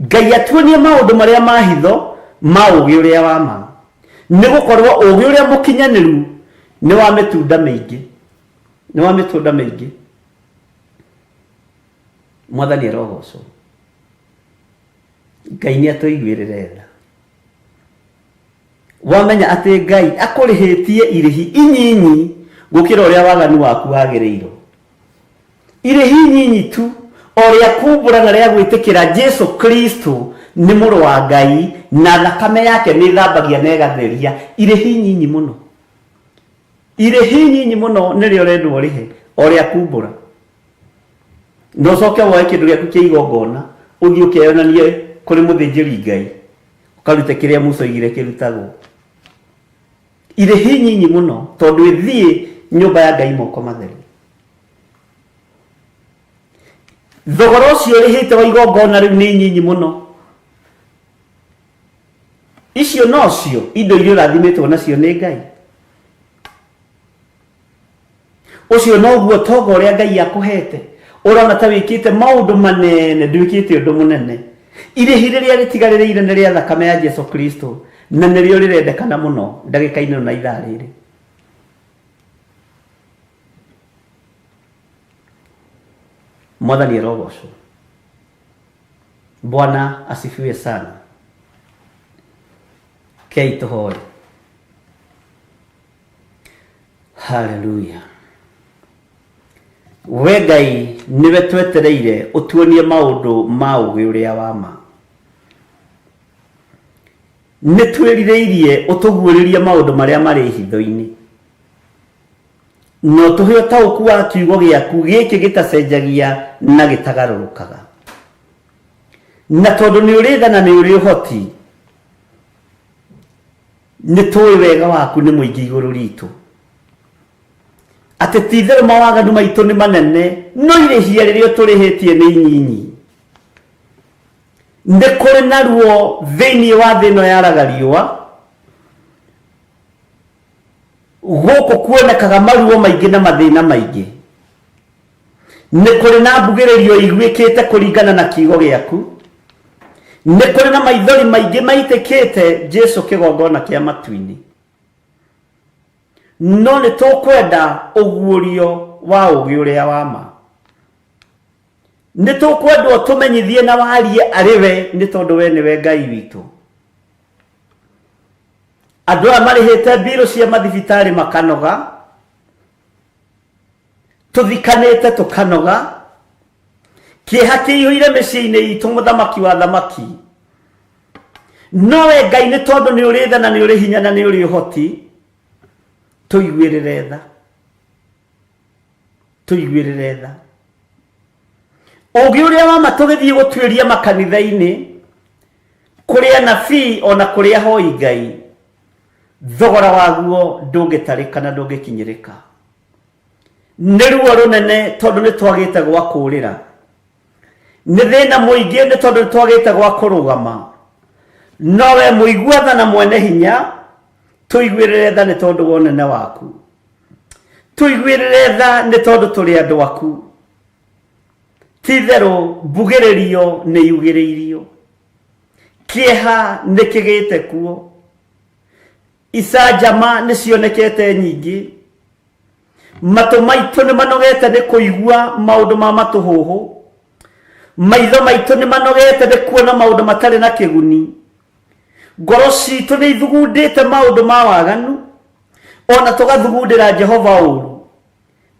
Speaker 2: Ngai atuonie maũndũ marĩa mahitho ma ũũgĩ ũrĩa wa ma. nĩ gũkorwo ũgĩ ũrĩa mũkinyanĩru nĩ wa mĩtunda mĩingĩ Mwathani arogocwo. Ngai nĩ atũiguĩrĩre tha. Wamenya atĩ Ngai akũrĩhĩtie irĩhi inyinyi gũkĩra ũrĩa waganu waku wagĩrĩirwo. Irĩhi inyinyi tu o rĩa kumbũra na rĩa gwĩtĩkĩra Jesu Kristo nĩ mũrũ wa Ngai na thakame yake nĩ thambagia na ĩgatheria. Irĩhi inyinyi mũno nĩrĩo ũrendwo ũrĩhe o rĩa kumbũra. No coke woe kĩndũ gĩaku kĩa igongona ũthiĩ ũkeyonanie kũrĩ mũthĩnjĩri Ngai ũkarute kĩrĩa Musa oigire kĩrutagwo. Irĩhi nyinyi mũno tondũ ĩthiĩ nyũmba ya Ngai moko matheri. Thogora ũcio ũrĩhĩte wa igongona rĩu nĩ nyinyi mũno. Icio nocio indo iria ũrathimĩtwo nacio nĩ Ngai. Ũcio noguo tonga ũrĩa Ngai akũhete. Ũrona ta wĩkĩte maũndũ manene, ndwĩkĩte ũndũ mũnene. Irĩhi rĩrĩa rĩtigarĩrĩire nĩ rĩa thakame ya Jesu Kristo na nĩrĩo rĩrendekana mũno ndagĩka-inĩ na ithaa rĩrĩ. Mwathani arogocwo. Bwana asifiwe sana. Kei tũhoe. Hallelujah. We Ngai niwe twetereire ũtuonie maũndũ ma ũgĩ ũrĩa wa ma. Nĩ twĩrirĩirie ũtũguũrĩrie maũndũ marĩa marĩ hitho-inĩ. No tũhe ũtaũku wa kiugo gĩaku gĩkĩ gĩtacenjagia na gĩtagarũrũkaga. Na tondũ nĩ ũrĩ tha na nĩ ũrĩ ũhoti, nĩ tũĩ wega waku nĩ mũingĩ igũrũ ritũ. Atĩ ti-itherũ mawaganu maitũ nĩ manene, no irĩhia rĩrĩa tũrĩhĩtie nĩ inyinyi. Nĩ kũrĩ na ruo thĩinĩ wa thĩ ĩno yaraga riũa. Gũkũ kuonekaga maruo maingĩ na mathĩna maingĩ. Nĩ kũrĩ na mbugĩrĩrio iguĩkĩte kũringana na kiugo gĩaku. Nĩ kũrĩ na maithori maingĩ maitĩkĩte Jesu kĩgongona kĩa matu-inĩ. No nĩ tũkwenda ũguũrio wa ũgĩ ũrĩa wa ma. Nĩ tũkwendwo tũmenyithie na warie arĩ we nĩ tondũ we nĩwe Ngai witũ. Andũ aya marĩhĩte mbirũ cia mathibitarĩ makanoga. Tũthikanĩte tũkanoga. Kĩeha kĩihũire mĩciĩ-inĩ itũ mũthamaki wa thamaki. No we Ngai nĩ tondũ nĩ ũrĩ tha na nĩ ũrĩ hinya na nĩ ũrĩ ũhoti. Tũiguĩrĩre tha. Ũgĩ ũrĩa wa ma tũgĩthiĩ gũtuĩria makanitha-inĩ, kũrĩ anabii ona kũrĩ ahoi Ngai, thogora waguo ndũngĩtarĩka na ndũngĩkinyĩrĩka. Nĩ ruo rũnene tondũ nĩ twagĩte gwa kũũrĩra. Nĩ thĩna mũingĩ nĩ tondũ nĩ twagĩte gwa kũrũgama. No we mũigua tha na mwene hinya, tũiguĩrĩre tha nĩ tondũ wa ũnene waku. Tũiguĩrĩre tha nĩ tondũ tũrĩ andũ aku. Ti-itherũ mbugĩrĩrio nĩ yugĩrĩirio. Kĩeha nĩ kĩgĩte kuo. Icanjama nĩ cionekete nyingĩ. Matũ maitũ nĩ manogete nĩ kũigua maũndũ ma matũhũhũ. Maitho maitũ nĩ manogete nĩ kuona maũndũ matarĩ na kĩguni. Ngoro citũ nĩ ithugundĩte maũndũ ma waganu. Ona tũgathugundĩra Jehova ũũru.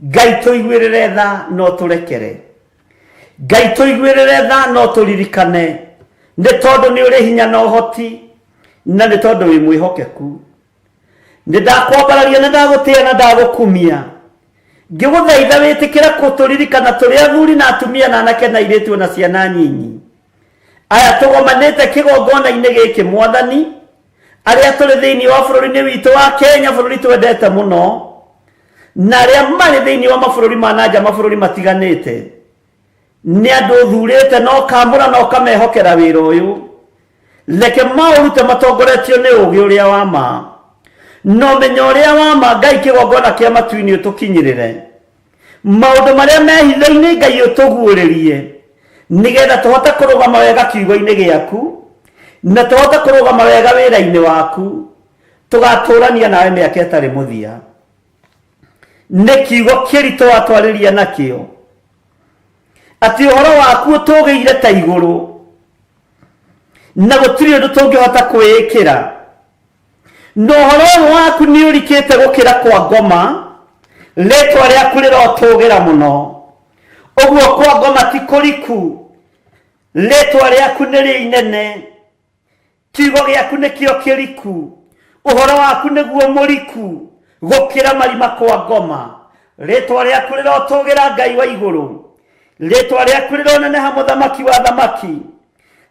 Speaker 2: Ngai tũiguĩrĩre tha no tũrekere. Ngai tũiguĩrĩre tha no tũririkane. Nĩ tondũ nĩ ũrĩ hinya na ũhoti na nĩ tondũ wĩ mwĩhokeku. Nĩ ndakwambararia na ndagũtĩĩa na ndagũkumia. Ngĩgũthaitha wĩtĩkĩre gũtũririkana tũrĩ athuri na atumia na anake na airĩtu na ciana nyinyi. Aya tũgomanĩte kĩgongona-inĩ gĩkĩ Mwathani, arĩa tũrĩ thĩinĩ wa bũrũri-inĩ witũ wa Kenya, bũrũri twendete mũno, na arĩa marĩ thĩinĩ wa mabũrũri ma nanja, mabũrũri matiganĩte. Nĩ andũ ũthurĩte na ũkamũra na ũkamehokera wĩra ũyũ. Reke maũrute matongoretio nĩ ũgĩ ũrĩa wa ma. No menya ũrĩa wa ma Ngai kĩgongona kĩa matu-inĩ ũtũkinyĩrĩre. Maũndũ marĩa me hitho-inĩ Ngai ũtũguũrĩrie. Nĩgetha tũhote kũrũgama wega kiugo-inĩ gĩaku. Na tũhote kũrũgama wega wĩra-inĩ waku. tugaturania nawe miaka itari muthia nĩ kiugo kĩritũ watwarĩria nakĩo atĩ ũhoro waku ũtũgĩire ta igũrũ na gũtirĩ ũndũ tũngĩhota kwĩĩkĩra na ũhoro ũyũ waku nĩ ũrikĩte gũkĩra kwa ngoma rĩtwa rĩaku rĩrotũgĩra mũno ũguo kwa ngoma ti kũriku rĩtwa rĩaku nĩ rĩinene kiugo gĩaku nĩkĩo kĩriku ũhoro waku nĩguo mũriku gũkĩra marima kwa ngoma rĩtwa rĩaku rĩrotũgĩra Ngai wa igũrũ rĩtwa rĩaku rĩroneneha mũthamaki wa thamaki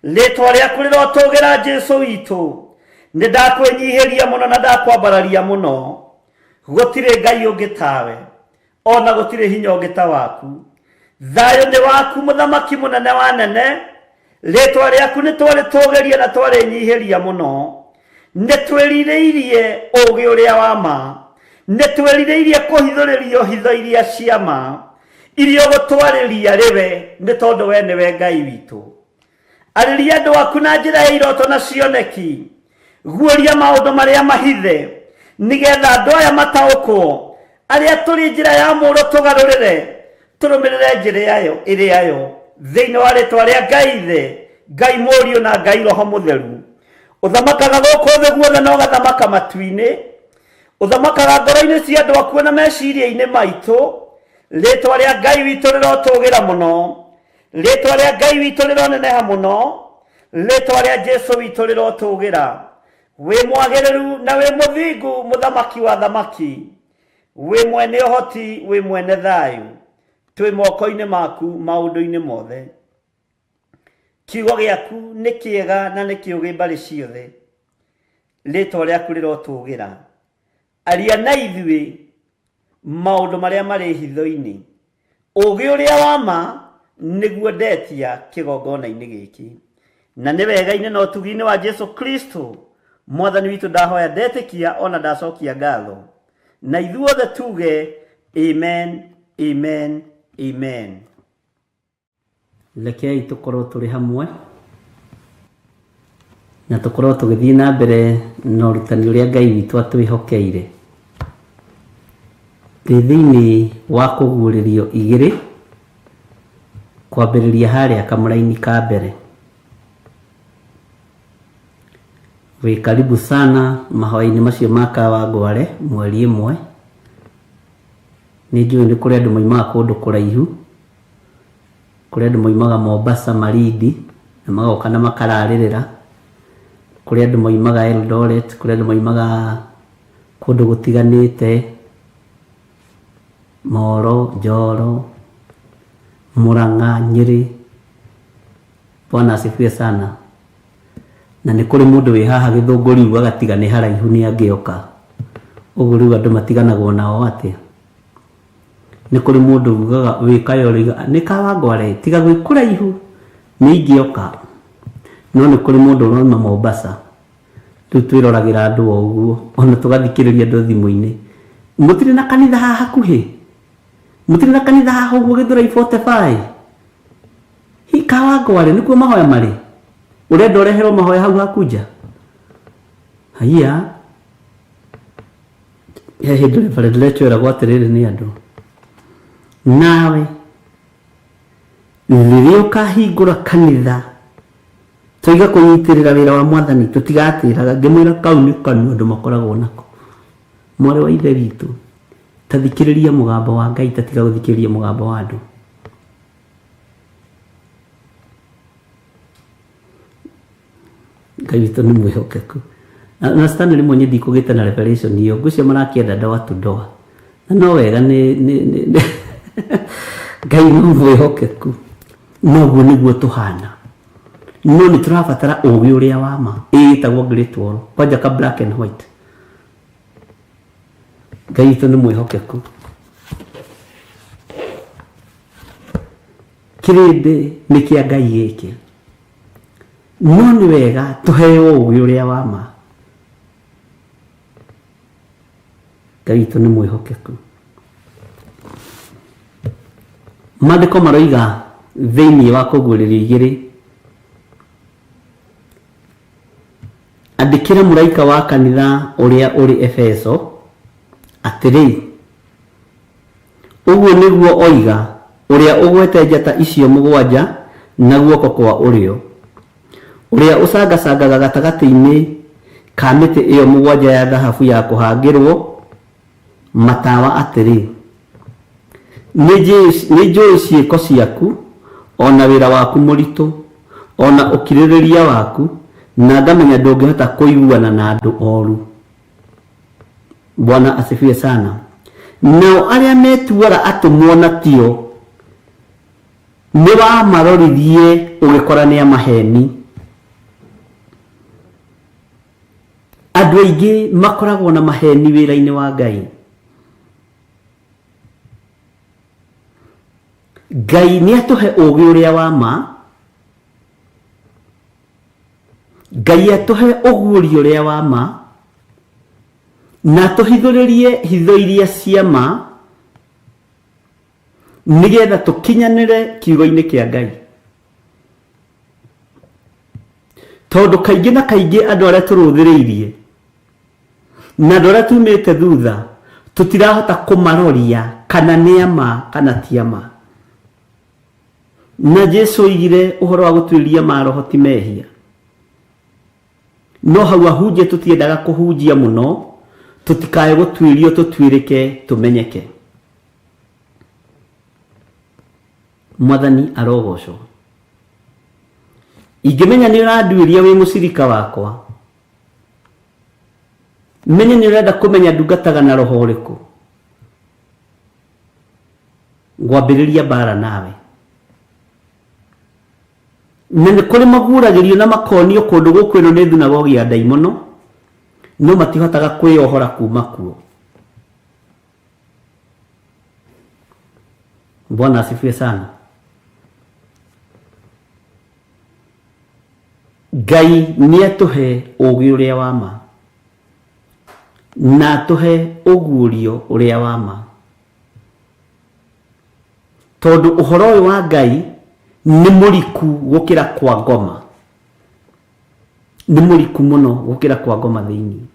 Speaker 2: rĩtwa rĩaku rĩrotũgĩra Jesũ witũ nĩ ndakwĩnyihĩria mũno na ndakwambararia mũno gũtirĩ Ngai ũngĩ tawe ona gũtirĩ hinya ũngĩ ta waku thayũ nĩ waku mũthamaki mũnene wa nene rĩtwa rĩaku nĩ twarĩtũgĩria na twarĩnyihĩria mũno nĩ twĩrirĩirie ũũgĩ ũrĩa wa ma nĩ twĩrirĩirie kũhithũrĩrio hitho iria cia ma iria gũtwarĩria rĩwe nĩ tondũ we nĩwe Ngai witũ arĩria andũ aku na njĩra ya iroto na cioneki guoria maũndũ marĩa mahithe nĩgetha andũ aya mataũkwo arĩa tũrĩ njĩra ya mũũrũ tũgarũrĩre tũrũmĩrĩre njĩra yayo ĩrĩa yo thĩinĩ wa rĩtwa rĩa Ngai Ithe Ngai Mũriũ na Ngai Roho Mũtheru ũthamakaga gũkũ thĩ guothe na ũgathamaka matu-inĩ ũthamakaga ngoro-inĩ cia andũ aku na meciria-inĩ maitũ rĩtwa rĩa Ngai witũ rĩrotũgĩra mũno rĩtwa rĩa Ngai witũ rĩroneneha mũno rĩtwa rĩa Jesũ witũ rĩrotũgĩra wĩ mwagĩrĩru na wĩ mũthingu mũthamaki wa thamaki wĩ mwene ũhoti wĩ mwene thayũ twĩ moko-inĩ maku maũndũ-inĩ mothe kiugo gĩaku nĩ kĩega na nĩ kĩũgĩ mbarĩ ciothe rĩtwa rĩaku rĩrotũgĩra aria na ithuĩ maũndũ marĩa marĩ hitho-inĩ ũũgĩ ũrĩa wa ma nĩguo ndetia kĩgongona-inĩ gĩkĩ na nĩ wega-inĩ na ũtugi-inĩ wa Jesũ Kristo mwathani witũ ndahoya ndetĩkia ona ndacokia ngatho na ithuothe tuge amen amen amen. Rekei tũkorwo tũrĩ hamwe na tũkorwo tũgĩthiĩ na mbere na ũrutani ũrĩa Ngai witũ atwĩhokeire thĩinĩ wa kũguũrĩrio 2 kwambĩrĩria harĩa kamũra-inĩ ka mbere. Wĩ karibu sana mahoya-inĩ macio ma Kawangware mweri 1. Nĩ njũĩ nĩ kũrĩ andũ moimaga kũndũ kũraihu, kũrĩ andũ moimaga Mombasa, Malindi na magoka na makararĩrĩra, kũrĩ andũ moimaga Eldoret, kũrĩ andũ moimaga kũndũ gũtiganĩte Moro, Njoro, Murang'a, Nyeri. Bwana asifiwe sana. Na nĩ kũrĩ mũndũ wĩ haha Gĩthũngũ rĩu agatiga nĩ haraihu nĩ angĩoka, ũguo rĩu andũ matiganagwo nao atĩa. Nĩ kũrĩ mũndũ ugaga wĩ Kayole nĩ Kawangware tiga gwĩ kũraihu nĩ ingĩoka, no nĩ kũrĩ mũndũ ũrauma Mombasa rĩu twĩroragĩra andũ o ũguo ona tũgathikĩrĩria andũ thimũ-inĩ. Mũtirĩ na kanitha haha hakuhĩ, mũtirĩ na kanitha haha ũguo Gĩthũrai 45 hi Kawangware nĩkuo mahoya marĩ, ũrenda ũreherwo mahoya hau hakunja haiya. He hĩndĩ Reverend Lecho eragwo atĩrĩrĩ nĩ andũ, nawe rĩrĩa ũkahingũra kanitha tũiga kũnyitĩrĩra wĩra wa mwathani tũtigatĩraga, ngĩmwĩra kau nĩ kanu andũ makoragwo nako. Mwarĩ wa ithe witũ tathikĩrĩria mũgambo wa Ngai, tatiga gũthikĩrĩria mũgambo wa andũ. Ngai witũ nĩ mwĩhokeku na Stanley mwenye ndikũgĩte na revelation iyo ngũcio marakĩenda ndoa tu ndoa na no wega nĩ Ngai nĩ mwĩhokeku noguo nĩguo tũhana, no nĩ tũrabatara ũũgĩ ũrĩa wa ma ĩtagwo great wall kwanja ka black and white. Ngai witũ nĩ mwĩhokeku. Kĩrĩndĩ nĩ kĩa Ngai gĩkĩ, no nĩ wega tũheo ũũgĩ ũrĩa wa ma. Ngai witũ nĩ mwĩhokeku. Maandĩko maroiga thĩinĩ wa Kũguũrĩrio 2 andikira muraika wa kanitha uria uri Efeso atiri, uguo niguo oiga uria ugwete njata icio mugwanja na guoko kwa urio, uria ucangacangaga gatagati-ini ka miti iyo mugwanja ya dhahabu ya kuhangirwo matawa atiri, ni njui ciiko ciaku, ona wira waku muritu, ona ukiririria waku, na ngamenya ndungihota kuiguana na andu oru. Bwana asifiwe sana. Nao aria metuaga atumwo na tio ni wa marorithie ugikora ni amaheni. Andu aingi makoragwo na maheni wira-ini wa Ngai. Ngai ni atuhe ugi uria wa ma, Ngai atuhe uguuri uria wa ma, na tuhithuririe hitho iria cia ma, nigetha tukinyanire kiugo-ini kia Ngai. Tondu kaingi na kaingi andu aria turuthiriirie na andu aria tumite thutha tutirahota kumaroria kana ni ama kana ti ama. Na Jesu oigire uhoro wa gutwiriria maroho ti mehia, no hau ahunjia tutiendaga kuhunjia muno tutikae gutwirio tutwirike tumenyeke. Mwathani arogocwo. Ingimenya ni uranduiria wi mucirika wakwa, menye ni urenda kumenya ndungataga na roho uriku, ngwambiriria bara nawe. Na nĩ kũrĩ maguragirio na makonio kũndũ gũkũ ĩno nĩ thunagogi ya ndaimono, no matihotaga kwĩyohora kuma kuo. Bwana asifiwe sana. Ngai nĩ atuhe ũũgĩ ũrĩa wa ma, na atuhe ũguũrio ũrĩa wa ma. Tondũ ũhoro ũyũ wa Ngai ni muriku gukira kwa ngoma, ni muriku muno gukira kwa ngoma thiini.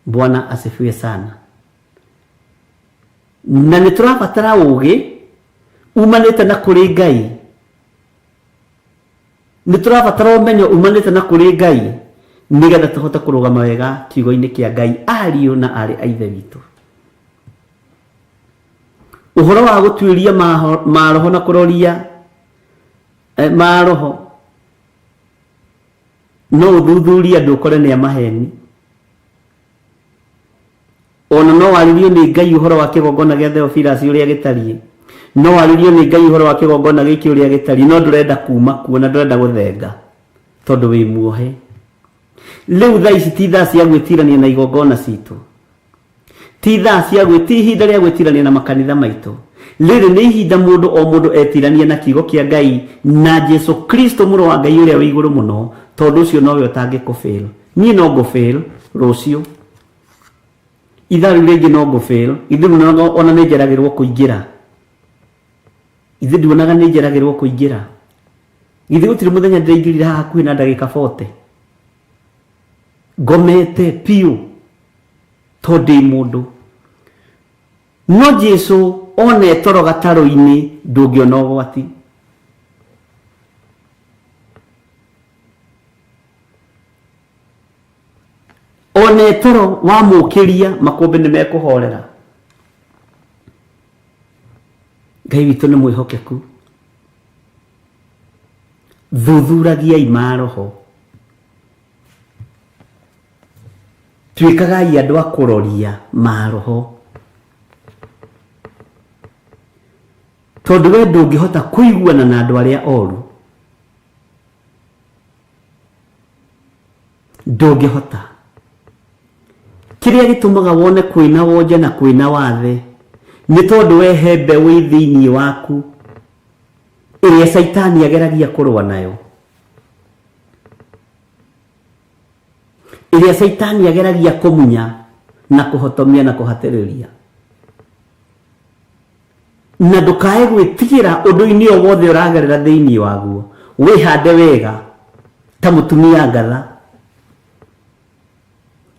Speaker 2: Bwana asifiwe sana. Na ni turabatara ugi umanite na kuri Ngai, ni turabatara umenyo umanite na kuri Ngai, nigetha tuhote kurugama wega kiugo-ini kia Ngai ariu na ari aithe witu. Uhoro wa gutwiria maroho na kuroria maroho no uthuthuria andu ukore ni amaheni, ona no waririo ni Ngai uhoro wa kigongona gia Theophilus uria gitarie, no waririo ni Ngai uhoro wa kigongona giki uria gitarie, no ndurenda kuma kuo na ndurenda guthenga tondu wi muohe. Riu thaa ici ti thaa cia gwitirania na igongona citu, ti thaa cia ti ihinda ria gwitirania na makanitha maitu. Riri ni ihinda mundu o mundu etiranie na kiugo kia Ngai na Jesu Kristo muru wa Ngai uria wi iguru muno, tondu ucio nowe utangikufail. Ni no ngufail rucio, itharu ringi no ngufail, ithunaga ona ni njeragirwo kuingira, ithu nduonaga ni njeragirwo kuingira. Ithu gutiri muthenya ndiraingirire hakuhi na ndagika 40 ngomete piu tondu mundu. No Jesu one toro gataro-ini ndungiona ugwati. One toro wa mukiria makumbi ni mekuhorera. Ngai witu ni mwihokeku. Thuthuragiai maroho, twikagai andu a kuroria maroho, tondu we ndungihota kuiguana na andu aria oru. Ndungihota. Kiria gitumaga wone kwina wonja na kwina wathe ni tondu wehe mbeũ thiini waku iria Saitani ageragia kurwa nayo, iria Saitani ageragia kumunya na kuhotomia na kuhatiriria. Na ndukae gwitigira undu-ini o wothe uragerera thiini waguo wihande wega ta mutumia ngatha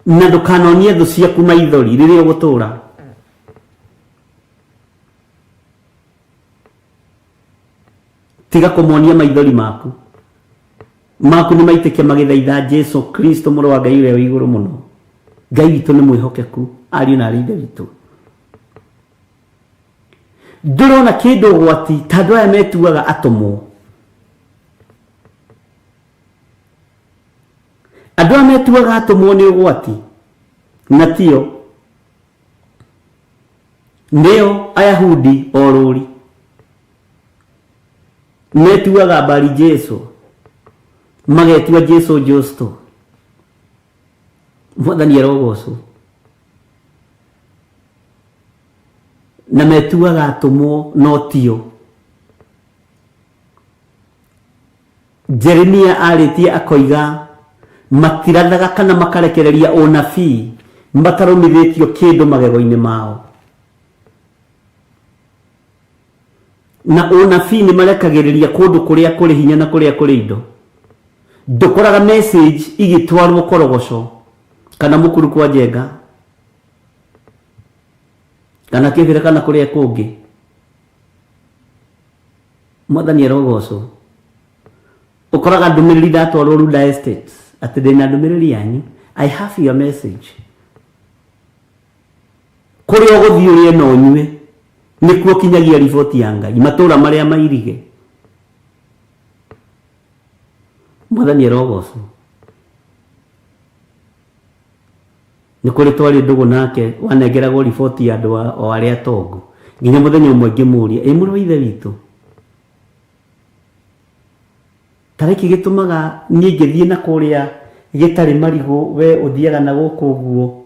Speaker 2: na ndukanonie thu ciaku maithori riria ugutura. Tiga kumonia maithori maku ni maitike magithaitha Jesu Kristo muru wa Ngai uria wi iguru muno. Ngai witu ni mwihokeku, ariu na arithe witu. Ndurona kindu gwati tandu aya metuaga atomo. Andu aya metuaga atomo ni ugwati na tio neo Ayahudi oruri metuaga bari Jesu magetua Jesu Justo Mwathani arogocu na metuaga atomo no tio. Jeremia aritie akoiga matirathaga kana makarekereria onabii matarumithitio kindu magego-ini mao, na onabii ni marekagiriria kundu kuria kuri hinya na kuria kuri indo. Ndukoraga message igitwarwo korogoco kana mukuru kwa jenga kana kibira kana kuria kungi. Mwathani arogocu ukoraga ndumiriri ndatwarwo Ruda Estates ati ndina ndumiriri yanyu, I have your message. Kuria uguthii urie no nyue nikuo kinyagia riboti ya Ngai matura maria mairige. Mwathani arogocu ni kuri twari ndugu nake wanengeragwo riboti ya andu o aria tongu nginya muthenya umwe ngimuria muri wa ithe witu tariki gitumaga nie ngithie na kuria gitari marigo we uthiaga na guku guo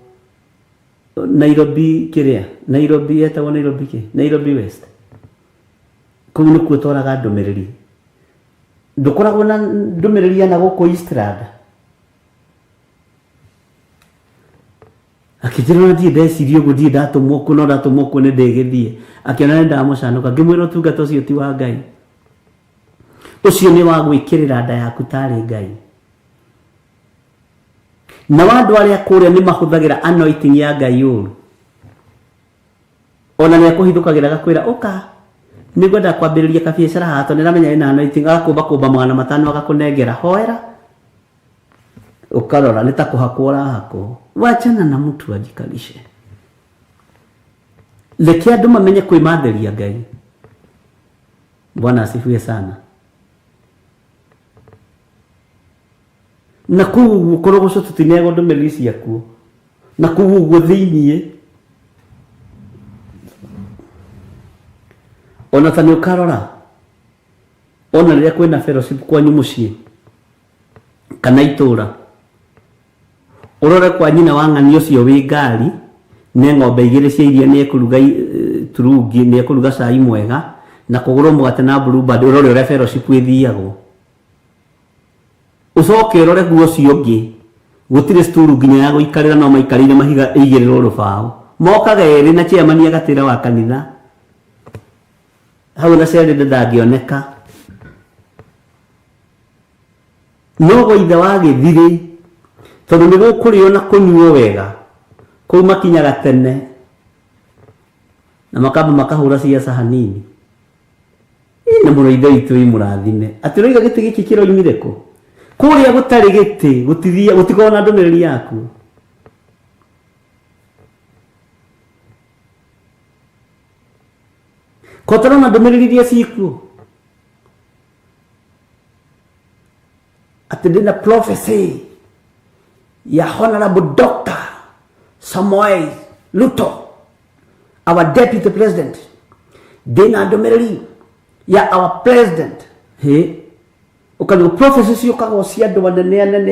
Speaker 2: Nairobi kiria Nairobi etagwo Nairobi ki Nairobi West kuu nikuo twaraga ndumiriri. Ndukoragwo na ndumiriri ya na guku Eastland akijira na die ndecirie uguo die ndatumwo ku no ndatumwo ku ni ndigithie akiona nenda mucanuka ngimwira utungata ucio ti wa Ngai. Ucio ni wa gwikirira nda yaku tari Ngai. Na wandu aria kuria ni mahuthagira anointing ya Ngai uru ona ni akuhithukagira gakwira uka nigwenda kwambiriria kabiacara hato niramenya ina anointing akumba mwana matano agakunengera hoera ukarora nitakuhakura hako. Wachana na mtu ajikalishe, leke andu mamenye kwimatheria Ngai. Bwana asifiwe sana. Na kuu gukorogoco tutinego ndumiriri ciaku na kuu guo thiinie ona tani ukarora ona riria kwina fellowship kwanyu mucii kana itura urore kwa nyina wa ng'ani ucio wi ngari ne ng'ombe igiri cia iria ni ekuruga turungi ni ekuruga cai mwega na kugura mugate na bluebird urore uria fellowship ithiagwo. Ucoke urore guo cio ngi gutire sturu nginya ya guikarira no maikarire mahiga igiriro rubao mokaga eri na chairman agatira wa kanitha hau na cere ndangioneka no go ithe wa githiri tondu ni gukurio na kunyuo wega kuu makinyaga tene na makamba makahura ciaca hanini na muno ithe witu imurathime ati roiga giti giki kiroimire ku kuria gutari giti gutithia gutigona ndumiriri yaku. Kotoro na ndumiriri iria ciikuo ati ndina prophecy ya Honorable Dr. Samoei Ruto our deputy president ndina ndumiriri ya our president ukani prophecy ciukaga cia andu anene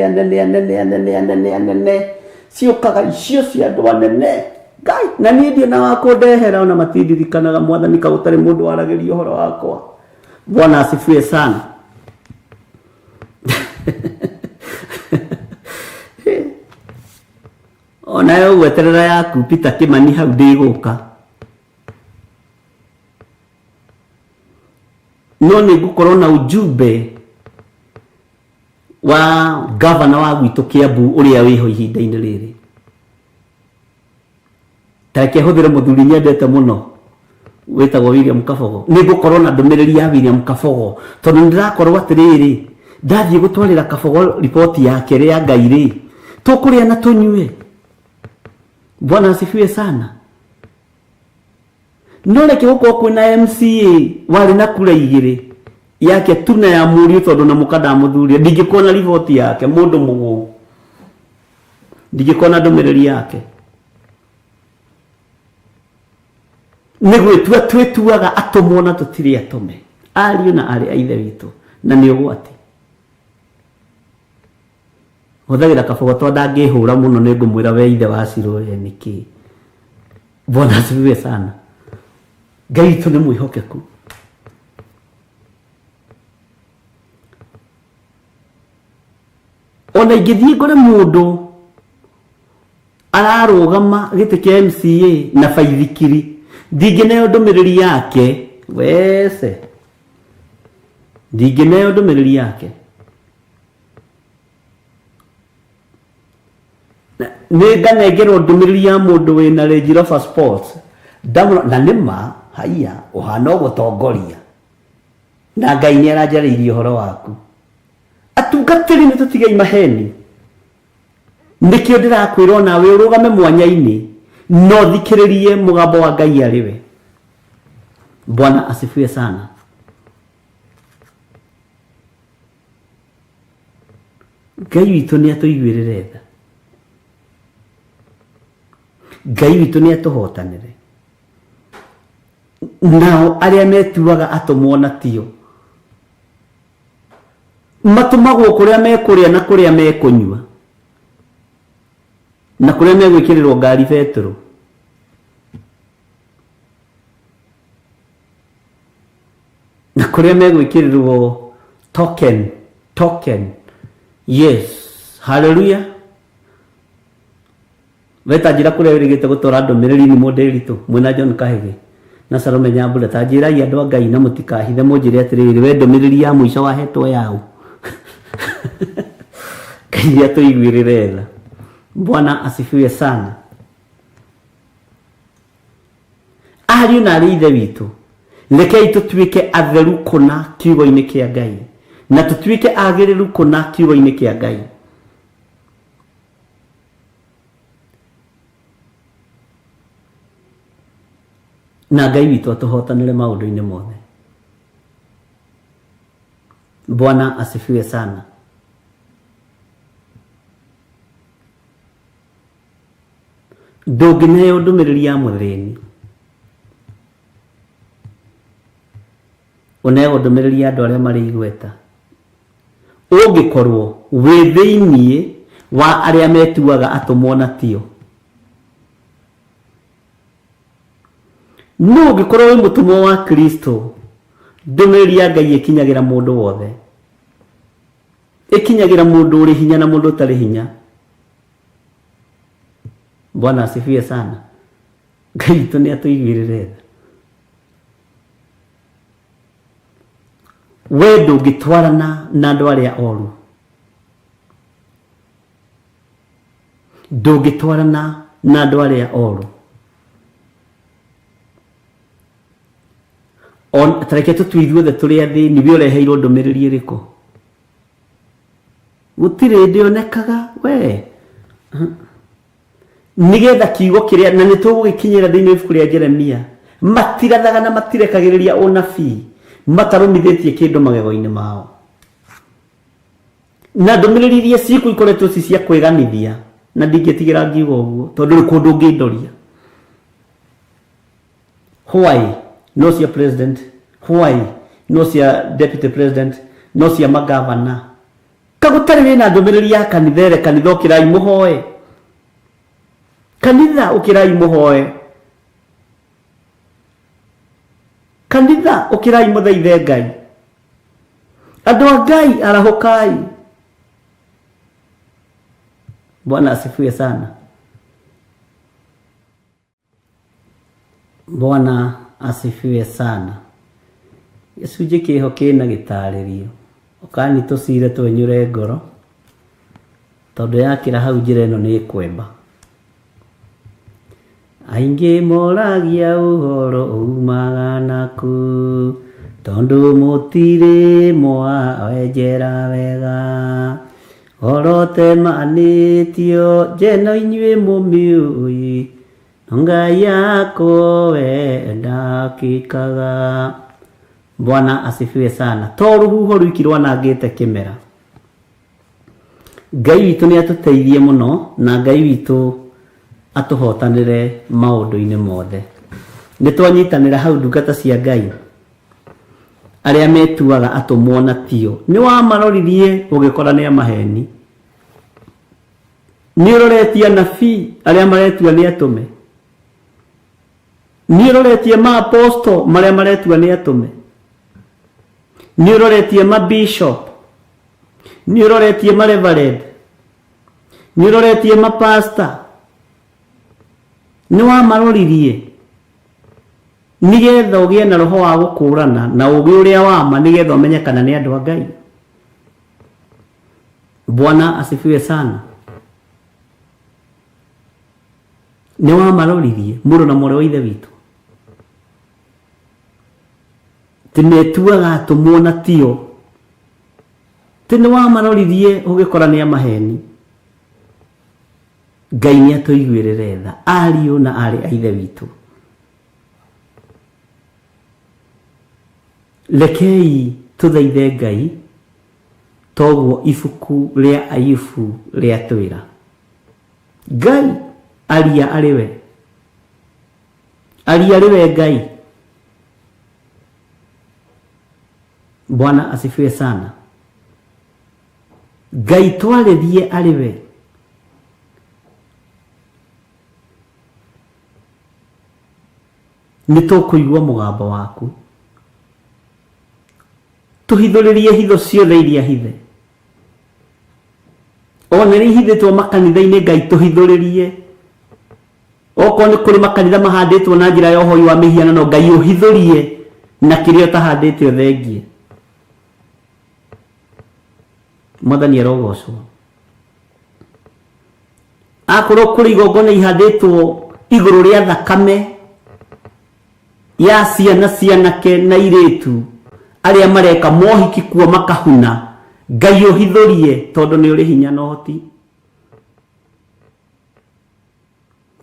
Speaker 2: ciukaga icio cia andu anene Ngai na nie ndio na wako ndehera ona matindirikanaga Mwathani ka utari mundu waragiria uhoro wakwa. Bwana asifiwe sana. Ona yo gweterera yaku Peter Kimani hau ndiguka no ni gukorwo na ujumbe wa governor wa gwitũ Kiambu ũrĩa wĩho ihinda-inĩ rĩrĩ. Tareke hũthĩre mũthuri nyendete mũno wĩtagwo William Kabogo. Nĩ ngũkorwo na ndũmĩrĩri ya William Kabogo tondũ ndĩrakorwo atĩrĩrĩ, ndathiĩ gũtwarĩra Kabogo riboti yake ya Ngai rĩ, tũkũrĩa na tũnyue. Bwana asifiwe sana. No reke gũkorwo kwĩna MCA warĩ na kura 2 yake tuna ya mũriũ tondũ na mũkada mũthuri ndingĩkona riboti yake mũndũ mũgũ, ndingĩkona ndũmĩrĩri yake. Nĩgwĩtua twĩtuaga atũmwo na tũtirĩ atũme, ariũ na arĩ a ithe witũ, na nĩ ũgwati. Hũthagĩra Kabogo tondũ ndangĩhũra mũno nĩ ngũmwĩra we ithe wa Ciro nĩkĩ. Bwana asifiwe sana. Ngai witũ nĩ mwĩhokeku. Ona ingĩthiĩ ngore mũndũ ararũgama gĩtĩ kĩa MCA na baithikiri, ndingĩneo ndũmĩrĩri yake wese, ndingĩneo ndũmĩrĩri yake. Nĩ nganengerwo ndũmĩrĩri ya mũndũ wĩna Range Rover Sports na nĩma haiya ũhana ũgũtongoria na Ngai nĩ aranjarĩirie ũhoro waku. Atungatĩri nĩ tũtigai maheni. Nĩkĩo ndĩrakwĩra nawe ũrũgame mwanya-inĩ no thikĩrĩrie mũgambo wa Ngai arĩwe. Bwana asifiwe sana. Ngai witũ nĩ atũiguĩrĩre tha. Ngai witũ nĩ atũhotanĩre. Nao arĩa metuaga atũmwo na tio matũmagwo kũrĩa mekũrĩa na kũrĩa mekũnyua na kũrĩa megwĩkĩrĩrwo ngari betũrũ. Na kũrĩa megwĩkĩrĩrwo token. Yes, hallelujah. Weta njĩra kũrĩa wĩrĩgĩte gũtwara ndũmĩrĩri nĩ mũndĩritũ mwĩna John Kahĩge na Salome Nyambura, ta njĩrai andũ a Ngai na mũtikahithe mũnjĩre atĩrĩrĩ, we ndũmĩrĩri ya mũico wahetwo yaũ. Ngai atũiguĩrĩre tha. Bwana asifiwe sana. Ariũ na arĩ ithe witũ, rekei tũtuĩke atheru kũna kiugo-inĩ kĩa Ngai na tũtuĩke agĩrĩru kũna kiugo-inĩ kĩa Ngai. Na Ngai witũ atũhotanĩre maũndũ-inĩ mothe. Bwana asifiwe sana. Ndũngĩneo ndũmĩrĩri ya mũthĩni, ũneo ndũmĩrĩri ya andũ arĩa marĩ igweta, ũngĩkorwo wĩ thĩinĩ wa arĩa metuaga atũmwo na tio. No ũngĩkorwo wĩ mũtũmwo wa Kristo, ndũmĩrĩri ya Ngai ĩkinyagĩra mũndũ wothe, ĩkinyagĩra mũndũ ũrĩ hinya na mũndũ ũtarĩ hinya. Bwana asifiwe sana. Ngai witũ nĩ atũiguĩrĩre tha. We ndũngĩtwarana na andũ arĩa oru, ndũngĩtwarana na andũ arĩa oru. Tareke tũtue ithuothe tũrĩ athĩni, we ũreheirwo ndũmĩrĩri ĩrĩkũ? Gũtirĩ ndĩonekaga we. Nigetha kiugo kĩrĩa na nĩtũgũgĩkinyĩra thĩinĩ wa ibuku rĩa Jeremia, matirathaga na matirekagĩrĩria ũnabii, matarũmithĩtie kĩndũ magego-inĩ mao. Na ndũmĩrĩri iria ciĩkuo ikoretwo ci cia kwĩganithia, na ndingĩtigĩra ngiuga ũguo tondũ nĩ kũndũ ũngĩndoria. Why? No cia president, why? No cia deputy president, no cia magavana. Kagũtarĩ wĩna ndũmĩrĩri ya kanitha ĩrĩ, kanitha ũkĩrai mũhoe. Kanitha ũkĩrai mũhoe. Kanitha ũkĩrai mũthaithe Ngai. Andũ a Ngai arahũkai. Bwana asifiwe sana. Bwana asifiwe sana. Gĩcunjĩ kĩho kĩna gĩtarĩrio, ũkani tũcire twenyũre ngoro. tondu yakira hau njira ino ni kwemba. Aingi moragia uhoro umaga naku tondu mutiri mwawenjera wega orote manitio jeno inyue mumiui Ngai yako we ndakikaga. Bwana asifiwe sana. To ruhuho rwikirwa nangite kimera. Ngai witu ni atuteithie muno na Ngai witu atuhotanire maundu-ini mothe. Ni twanyitanira hau ndungata cia Ngai aria metuaga atumwo na tio. Ni wa maroririe ugikora ni amaheni. Ni uroretie anabii aria maretua ni atume. Ni uroretie ma apostle maria maretua ni atume. Ni uroretie ma bishop. Ni uroretie ma reverend. Ni uroretie ma pastor. Ni wa maroririe nigetha ugie na roho wa gukurana na ugi uria wa ma nigetha umenye kana ni andu a Ngai. Bwana asifiwe sana. Ni wa maroririe muru na mure wa ithe witu tinetuaga atumwo na tio. Tini wa maroririe ugikora ni amaheni. Ngai ni atuiguirire tha ariu na ari a ithe witu. Lekei tuthaithe Ngai toguo ibuku ria Ayubu ria twira. Ngai aria ariwe. Aria ariwe Ngai. Bwana asifiwe sana. Ngai twarithie ariwe. Nitukuigua mugambo waku. Tuhithuririe hitho ciothe iria hithe. Ona ni hithitwo makanitha-ini Ngai tuhithuririe. Oko ni kuri makanitha mahanditwo na njira ya uhoi wa mihianano Ngai uhithurie na kiria tahandite othengie. Mwathani arogocwo. Akorwo kuri igongona ihanditwo iguru ria thakame ya cianake na iritu aria mareka mohiki kuo makahuna Ngai uhithurie tondu ni uri hinya na hoti.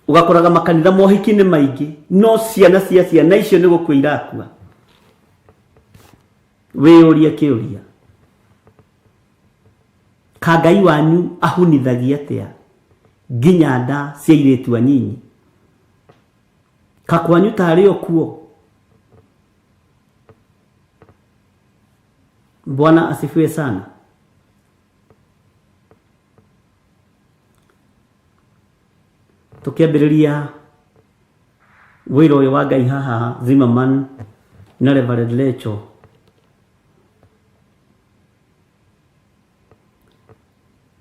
Speaker 2: Ugakoraga makanitha mohiki ni maingi no ciana icio ni gukua irakua. Wiyuria kiuria ka Ngai wanyu ahunithagia atia nginya nda cia iritu anyinyi. Ka kwanyu tari okuo. Bwana asifiwe sana. Tukiambiriria wiro uyu wa Ngai haha Zimmerman na Reverend Lecho.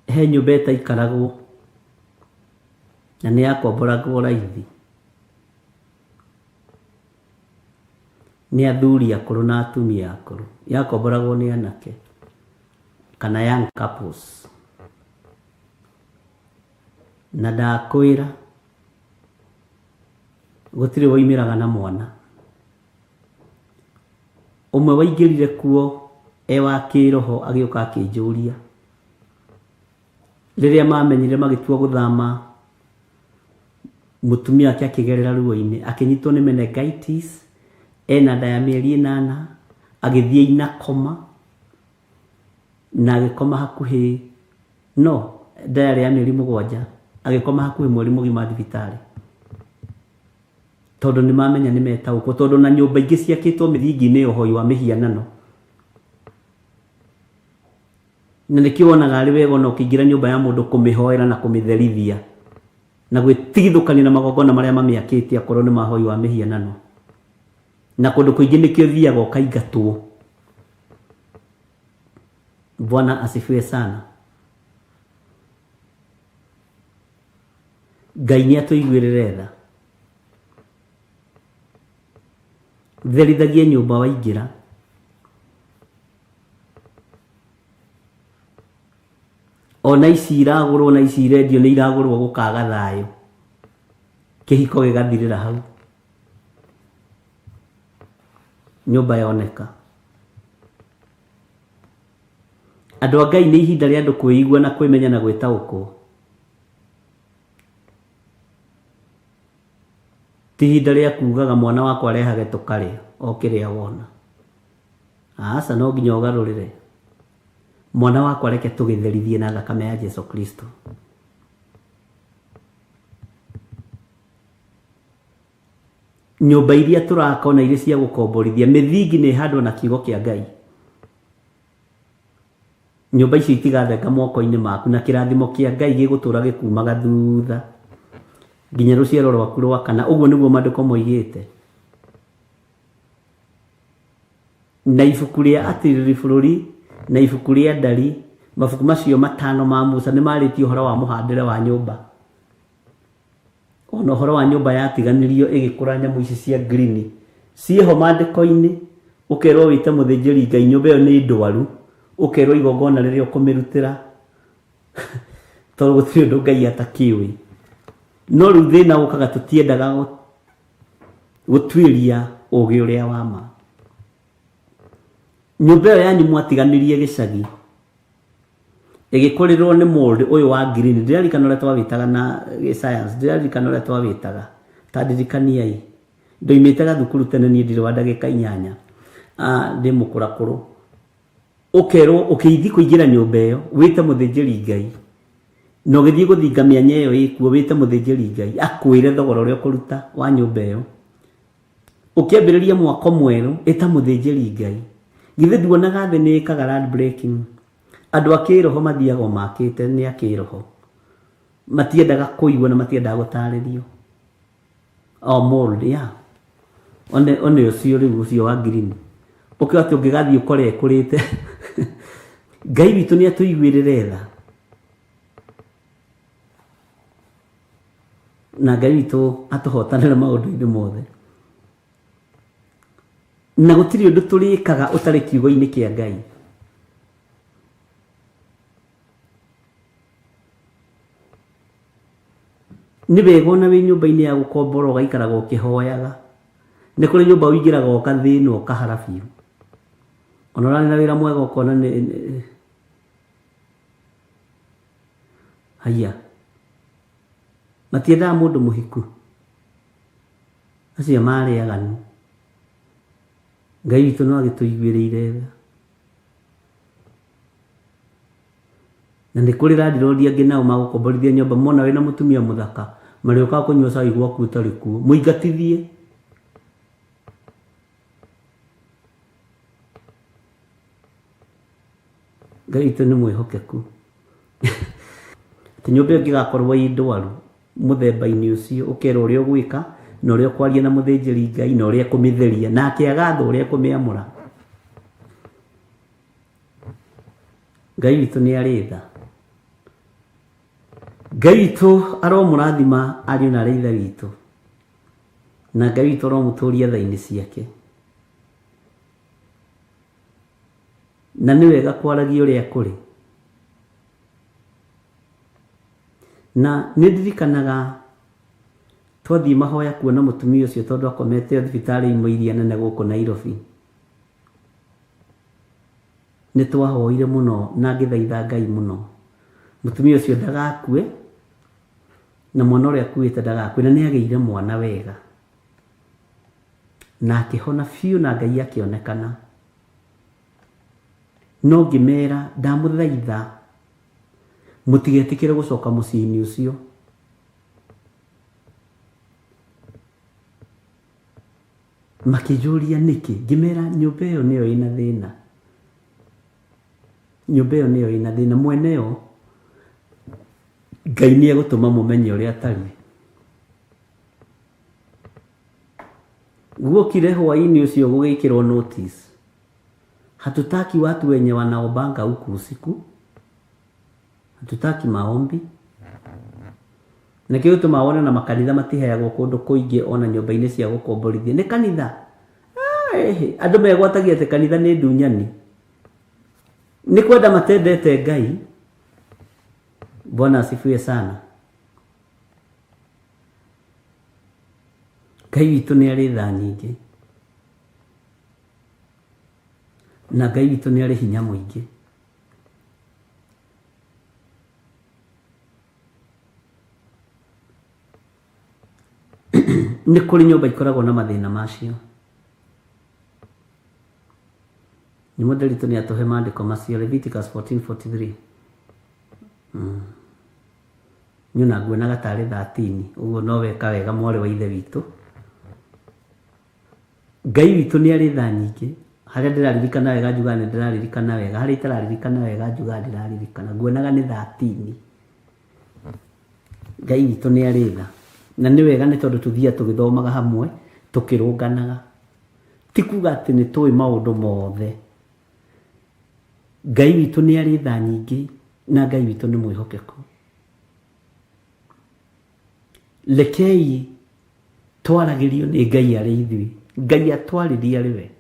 Speaker 2: He nyumba ĩtaikaragwo na nĩ yakomboragwo raithi. Ni athuri akuru na atumia akuru. Yakomboragwo ni anake kana young couples. Na ndakwira gutire woimiraga na mwana. Umwe waingirire kuo wa kiroho agioka akinjuria. Riria mamenyire magitua guthama mutumia ake akigerera ruo-ini akinyitwo ni meningitis ena nda ya mieri 8 agithie inakoma na agikoma hakuhi nda ya mieri 7 agikoma hakuhi mweri mugima thibitari tondu ni mamenya ni metauko tondu na nyumba ingi ciakitwo mithingi ni uhoi wa mihianano. Na nikiwonaga ari wega no kingira nyumba ya mundu kumihoera na kumitherithia na gwitigithukania na magongona maria mamiakite akorwo ni mahoi wa mihianano. Na kundu kuingi nikio thiaga ukaingatwo. Bwana asifiwe sana. Ngai ni atuiguirire tha. Therithagie nyumba waingira. ona ici iragũrwo na ici irendio nĩ iragũrwo gũkaga thayũ, kĩhiko gĩgathirĩra hau, nyũmba yoneka. Andũ a Ngai nĩ ihinda rĩa andũ kwĩigua na kwĩmenya na gwĩtaũkwo. Ti ihinda rĩa kugaga mwana wakwa arehage tũkarĩa o kĩrĩa wona. Aca no nginya ũgarũrĩre. Mwana wakwa reke tũgĩtherithie na thakame ya Jesu Kristo. Nyũmba iria tũrakona irĩ cia gũkomborithia, mĩthingi nĩ handwo na kiugo kĩa Ngai. Nyũmba icio itigathenga moko-inĩ maku, na kĩrathimo kĩa Ngai gĩgũtũra gĩkumaga thutha nginya rũciaro rwaku rwa kana. Ũguo nĩguo maandĩko moigĩte. Na ibuku rĩa atirĩrĩ bũrũri na ibuku rĩa ndari, mabuku macio matano ma Musa nĩ marĩtie ũhoro wa mũhandĩre wa nyũmba. Ona ũhoro wa nyũmba yatiganirio ĩgĩkũra nyamũ ici cia green ciĩho maandĩko-inĩ. Ũkerwo wĩte mũthĩnjĩri Ngai nyũmba ĩyo nĩ ndwaru, ũkerwo igongona rĩrĩa ũkũmĩrutĩra tondũ gũtirĩ ũndũ Ngai atakĩũĩ. No rĩu thĩna ũkaga tũtiendaga gũtuĩria ũũgĩ ũrĩa wa ma. Nyũmba ĩyo yanyu mwatiganirie gĩcagi ĩgĩkũrĩrwo nĩ mold ũyũ wa green. Ndĩrarikana ũrĩa twawĩtaga na science, ndĩrarikana ũrĩa twawĩtaga, ta ndirikaniai. Ndoimĩte gathukuru tene niĩ ndirĩ wa ndagĩka 8 ndĩ mũkũrakũrũ. Ũkerwo ũkĩithi kũingĩra nyũmba ĩyo wĩte mũthĩnjĩri Ngai, na ũgĩthiĩ gũthinga mĩanya ĩyo ĩkuo wĩte mũthĩnjĩri Ngai akwĩre thogora ũrĩa ũkũruta wa nyũmba ĩyo. Ũkĩambĩrĩria mwako mwerũ ĩta mũthĩnjĩri Ngai. Githĩ nduonaga thĩ nĩ ĩkaga land breaking? Andũ a kĩroho mathiaga o makĩte nĩ a kĩroho, matiendaga kũigua na matiendaga gũtarĩrio. Mold ya one ũcio rĩu ũcio wa green ũkĩoya atĩ ũngĩgathiĩ ũkore ekũrĩte. Ngai witũ nĩ atũiguĩrĩre tha, na Ngai witũ atũhotanĩra maũndũ-inĩ mothe, na gũtirĩ ũndũ tũrĩkaga ũtarĩ kiugo-inĩ kĩa Ngai. Nĩ wega ona wĩ nyũmba-inĩ ya gũkombora ũgaikaraga ũkĩhoyaga. Nĩ kũrĩ nyũmba ũingĩraga ũkathĩnwo ũkahara biũ, ona ũrarĩ na wĩra mwega ũkona nĩ haiya. Matiendaga mũndũ mũhiku, acio marĩ aganu. Ngai witũ no agĩtũiguĩrĩire tha, na nĩ kũrĩ randirondi angĩ nao magũkomborithia nyũmba. Mona wĩna mũtumia mũthaka marĩũkaga kũnyua cai gwaku ũtarĩ kuo, mũingatithie. Ngai witũ nĩ mwĩhokeku. Atĩ nyũmba ĩyo ĩngĩgakorwo ĩ ndwaru mũthemba-inĩ ũcio, ũkerwo ũrĩa ũgwĩka na ũrĩa ũkwaria na mũthĩnjĩri Ngai na ũrĩa kũmĩtheria, nake agatho ũrĩa kũmĩamũra. Ngai witũ nĩ arĩ tha. Ngai witũ aromũrathima ariũ na arĩ ithe witũ, na Ngai witũ aromũtũria tha-inĩ ciake. Na nĩ wega kwaragia ũrĩa kũrĩ. Na nĩ ndirikanaga twathiĩ mahoya kuona mũtumia ũcio tondũ akomete thibitarĩ imwe iria nene gũkũ Nairobi. Nĩ twahoire mũno na ngĩthaitha Ngai mũno mũtumia ũcio ndagakue, na mwana ũrĩa akuĩte ndagakue, na nĩ agĩire mwana wega na akĩhona biũ na Ngai akĩonekana. No ngĩmera ndamũthaitha mũtigetĩkĩre gũcoka mũciĩ-inĩ ũcio. Makĩnjũria nĩkĩ, ngĩmera nyũmba ĩyo nĩyo ĩna thĩna, nyũmba ĩyo nĩyo ĩna thĩna, mwene yo Ngai nĩ egũtũma mũmenye ũrĩa atariĩ. Guokire hwaĩ-inĩ ũcio gũgĩkĩrwo notice, hatutaki watu wenye wanaombanga huku usiku, hatutaki maombi. Na kĩu tũmawona na makanitha matiheagwo kũndũ kũingĩ ona nyũmba-inĩ cia gũkomborithia. Nĩ kanitha andũ megwatagia atĩ kanitha nĩ ndunyani, nĩ kwenda matendete Ngai. Bwana asifiwe sana. Ngai witũ nĩ arĩ tha nyingĩ, na Ngai witũ nĩ arĩ hinya mũingĩ. Nĩ kũrĩ nyũmba ikoragwo na mathĩna macio. Nĩ mũndũ ritũ nĩ atũhe maandĩko macio, Leviticus 14:43. Nyona nguonaga tarĩ 13, ũguo no weka wega mwarĩ wa ithe witũ. Ngai witũ nĩ arĩ tha nyingĩ, harĩa ndĩraririkana wega njuga nĩ ndĩraririkana wega, harĩa itararirikana wega njuga ndĩraririkana. Nguonaga nĩ 13. Ngai witũ nĩ arĩ tha. Na nĩ wega nĩ tondũ tuthiaga tũgĩthomaga hamwe, tũkĩrũnganaga. Ti kuga atĩ nĩ tũĩ maũndũ mothe. Ngai witũ nĩ arĩ tha nyingĩ, na Ngai witũ nĩ mwĩhokeku. Rekei twaragĩrio nĩ Ngai arĩ ithuĩ. Ngai atwarĩrie arĩ we.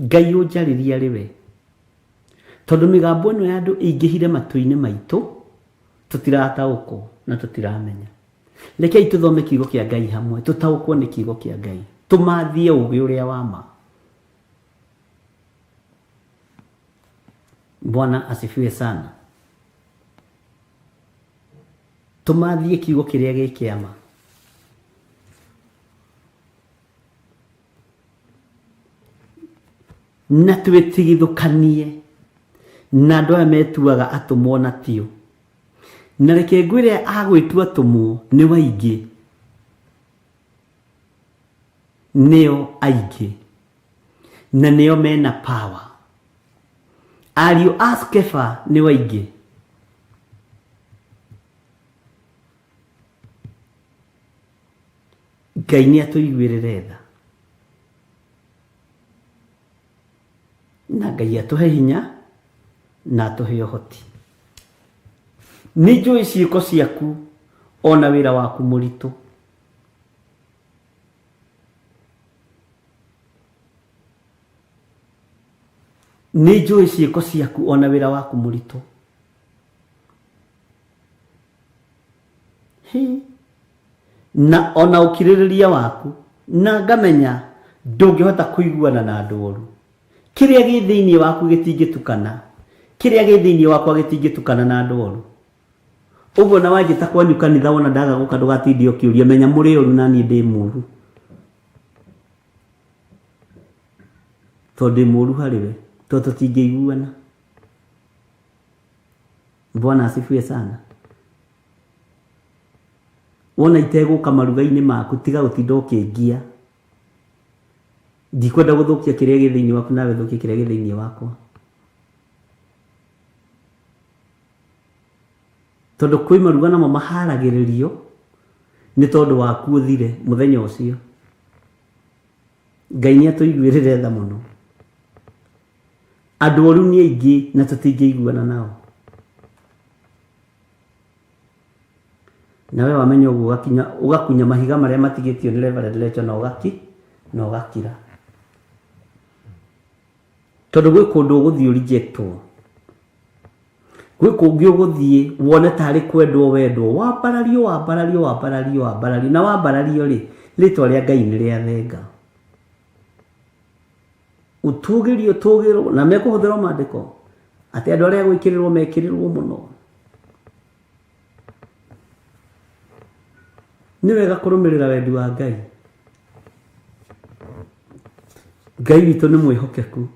Speaker 2: Ngai ũnjarĩrie arĩ we. Tondũ mĩgambo ĩno ya andũ ĩingĩhire matũ-inĩ maitũ, tũtirataũkwo na tũtiramenya. Rekei tũthome kiugo kĩa Ngai hamwe, tũtaũkwo nĩ kiugo kĩa Ngai. Tũmathie ũũgĩ ũrĩa wa ma. Bwana asifiwe sana. Tũmathie kiugo kĩrĩa gĩ kĩa ma. Na twĩtigithũkanie na andũ aya metuaga atũmwo na tio. Na reke ngwĩre agwĩtua atũmwo nĩ waingĩ. Nĩo aingĩ. Na nĩo mena power. Ariũ a Skefa nĩ waingĩ. Ngai nĩ atũiguĩrĩre tha. Na Ngai atũhe hinya na atũhe ũhoti. Nĩ njũĩ ciĩko ciaku ona wĩra waku mũritũ. Nĩ njũĩ ciĩko ciaku ona wĩra waku mũritũ. Na ona ũkirĩrĩria waku, na ngamenya ndũngĩhota kũiguana na andũ oru. Kĩrĩa gĩ thĩinĩ waku gĩtingĩtukana. Kĩrĩa gĩ thĩinĩ wakwa gĩtingĩtukana na andũ oru. Ũguo na wanjĩta kwanyu kanitha wona ndaga gũka ndũgatinde ũkĩũria, menya mũrĩ oru na niĩ ndĩ mũru. Tondũ ndĩ mũru harĩ we, tondũ tũtingĩiguana. Bwana asifiwe sana. Wona itegũka maruga-inĩ maku, tiga gũtinda ũkĩngia. Ndikwenda gũthũkia kĩrĩa gĩ thĩinĩ waku, nawe thũkie kĩrĩa gĩ thĩinĩ wakwa. Tondũ kwĩ maruga namo maharagĩrĩrio nĩ tondũ waku ũthire mũthenya ũcio. Ngai nĩ atũiguĩrĩre tha mũno. Andũ oru nĩ aingĩ na tũtingĩiguana nao. Nawe wamenya ũguo ũgakunya mahiga marĩa matigĩtio nĩ Reverend Lecho na ũgakira. Tondũ gwĩ kũndũ ũgũthiĩ ũrejectwo. Gwĩ kũngĩ ũgũthiĩ wone tarĩ kwendwo wendwo, wambarario na wambarario rĩ, rĩtwa rĩa Ngai nĩ rĩathenga. Ũtũgĩrio na mekũhũthĩrwo maandĩko atĩ andũ arĩa gwĩkĩrĩrwo mekĩrĩrwo mũno. Nĩ wega kũrũmĩrĩra wendi wa Ngai. Ngai witũ nĩ mwĩhokeku.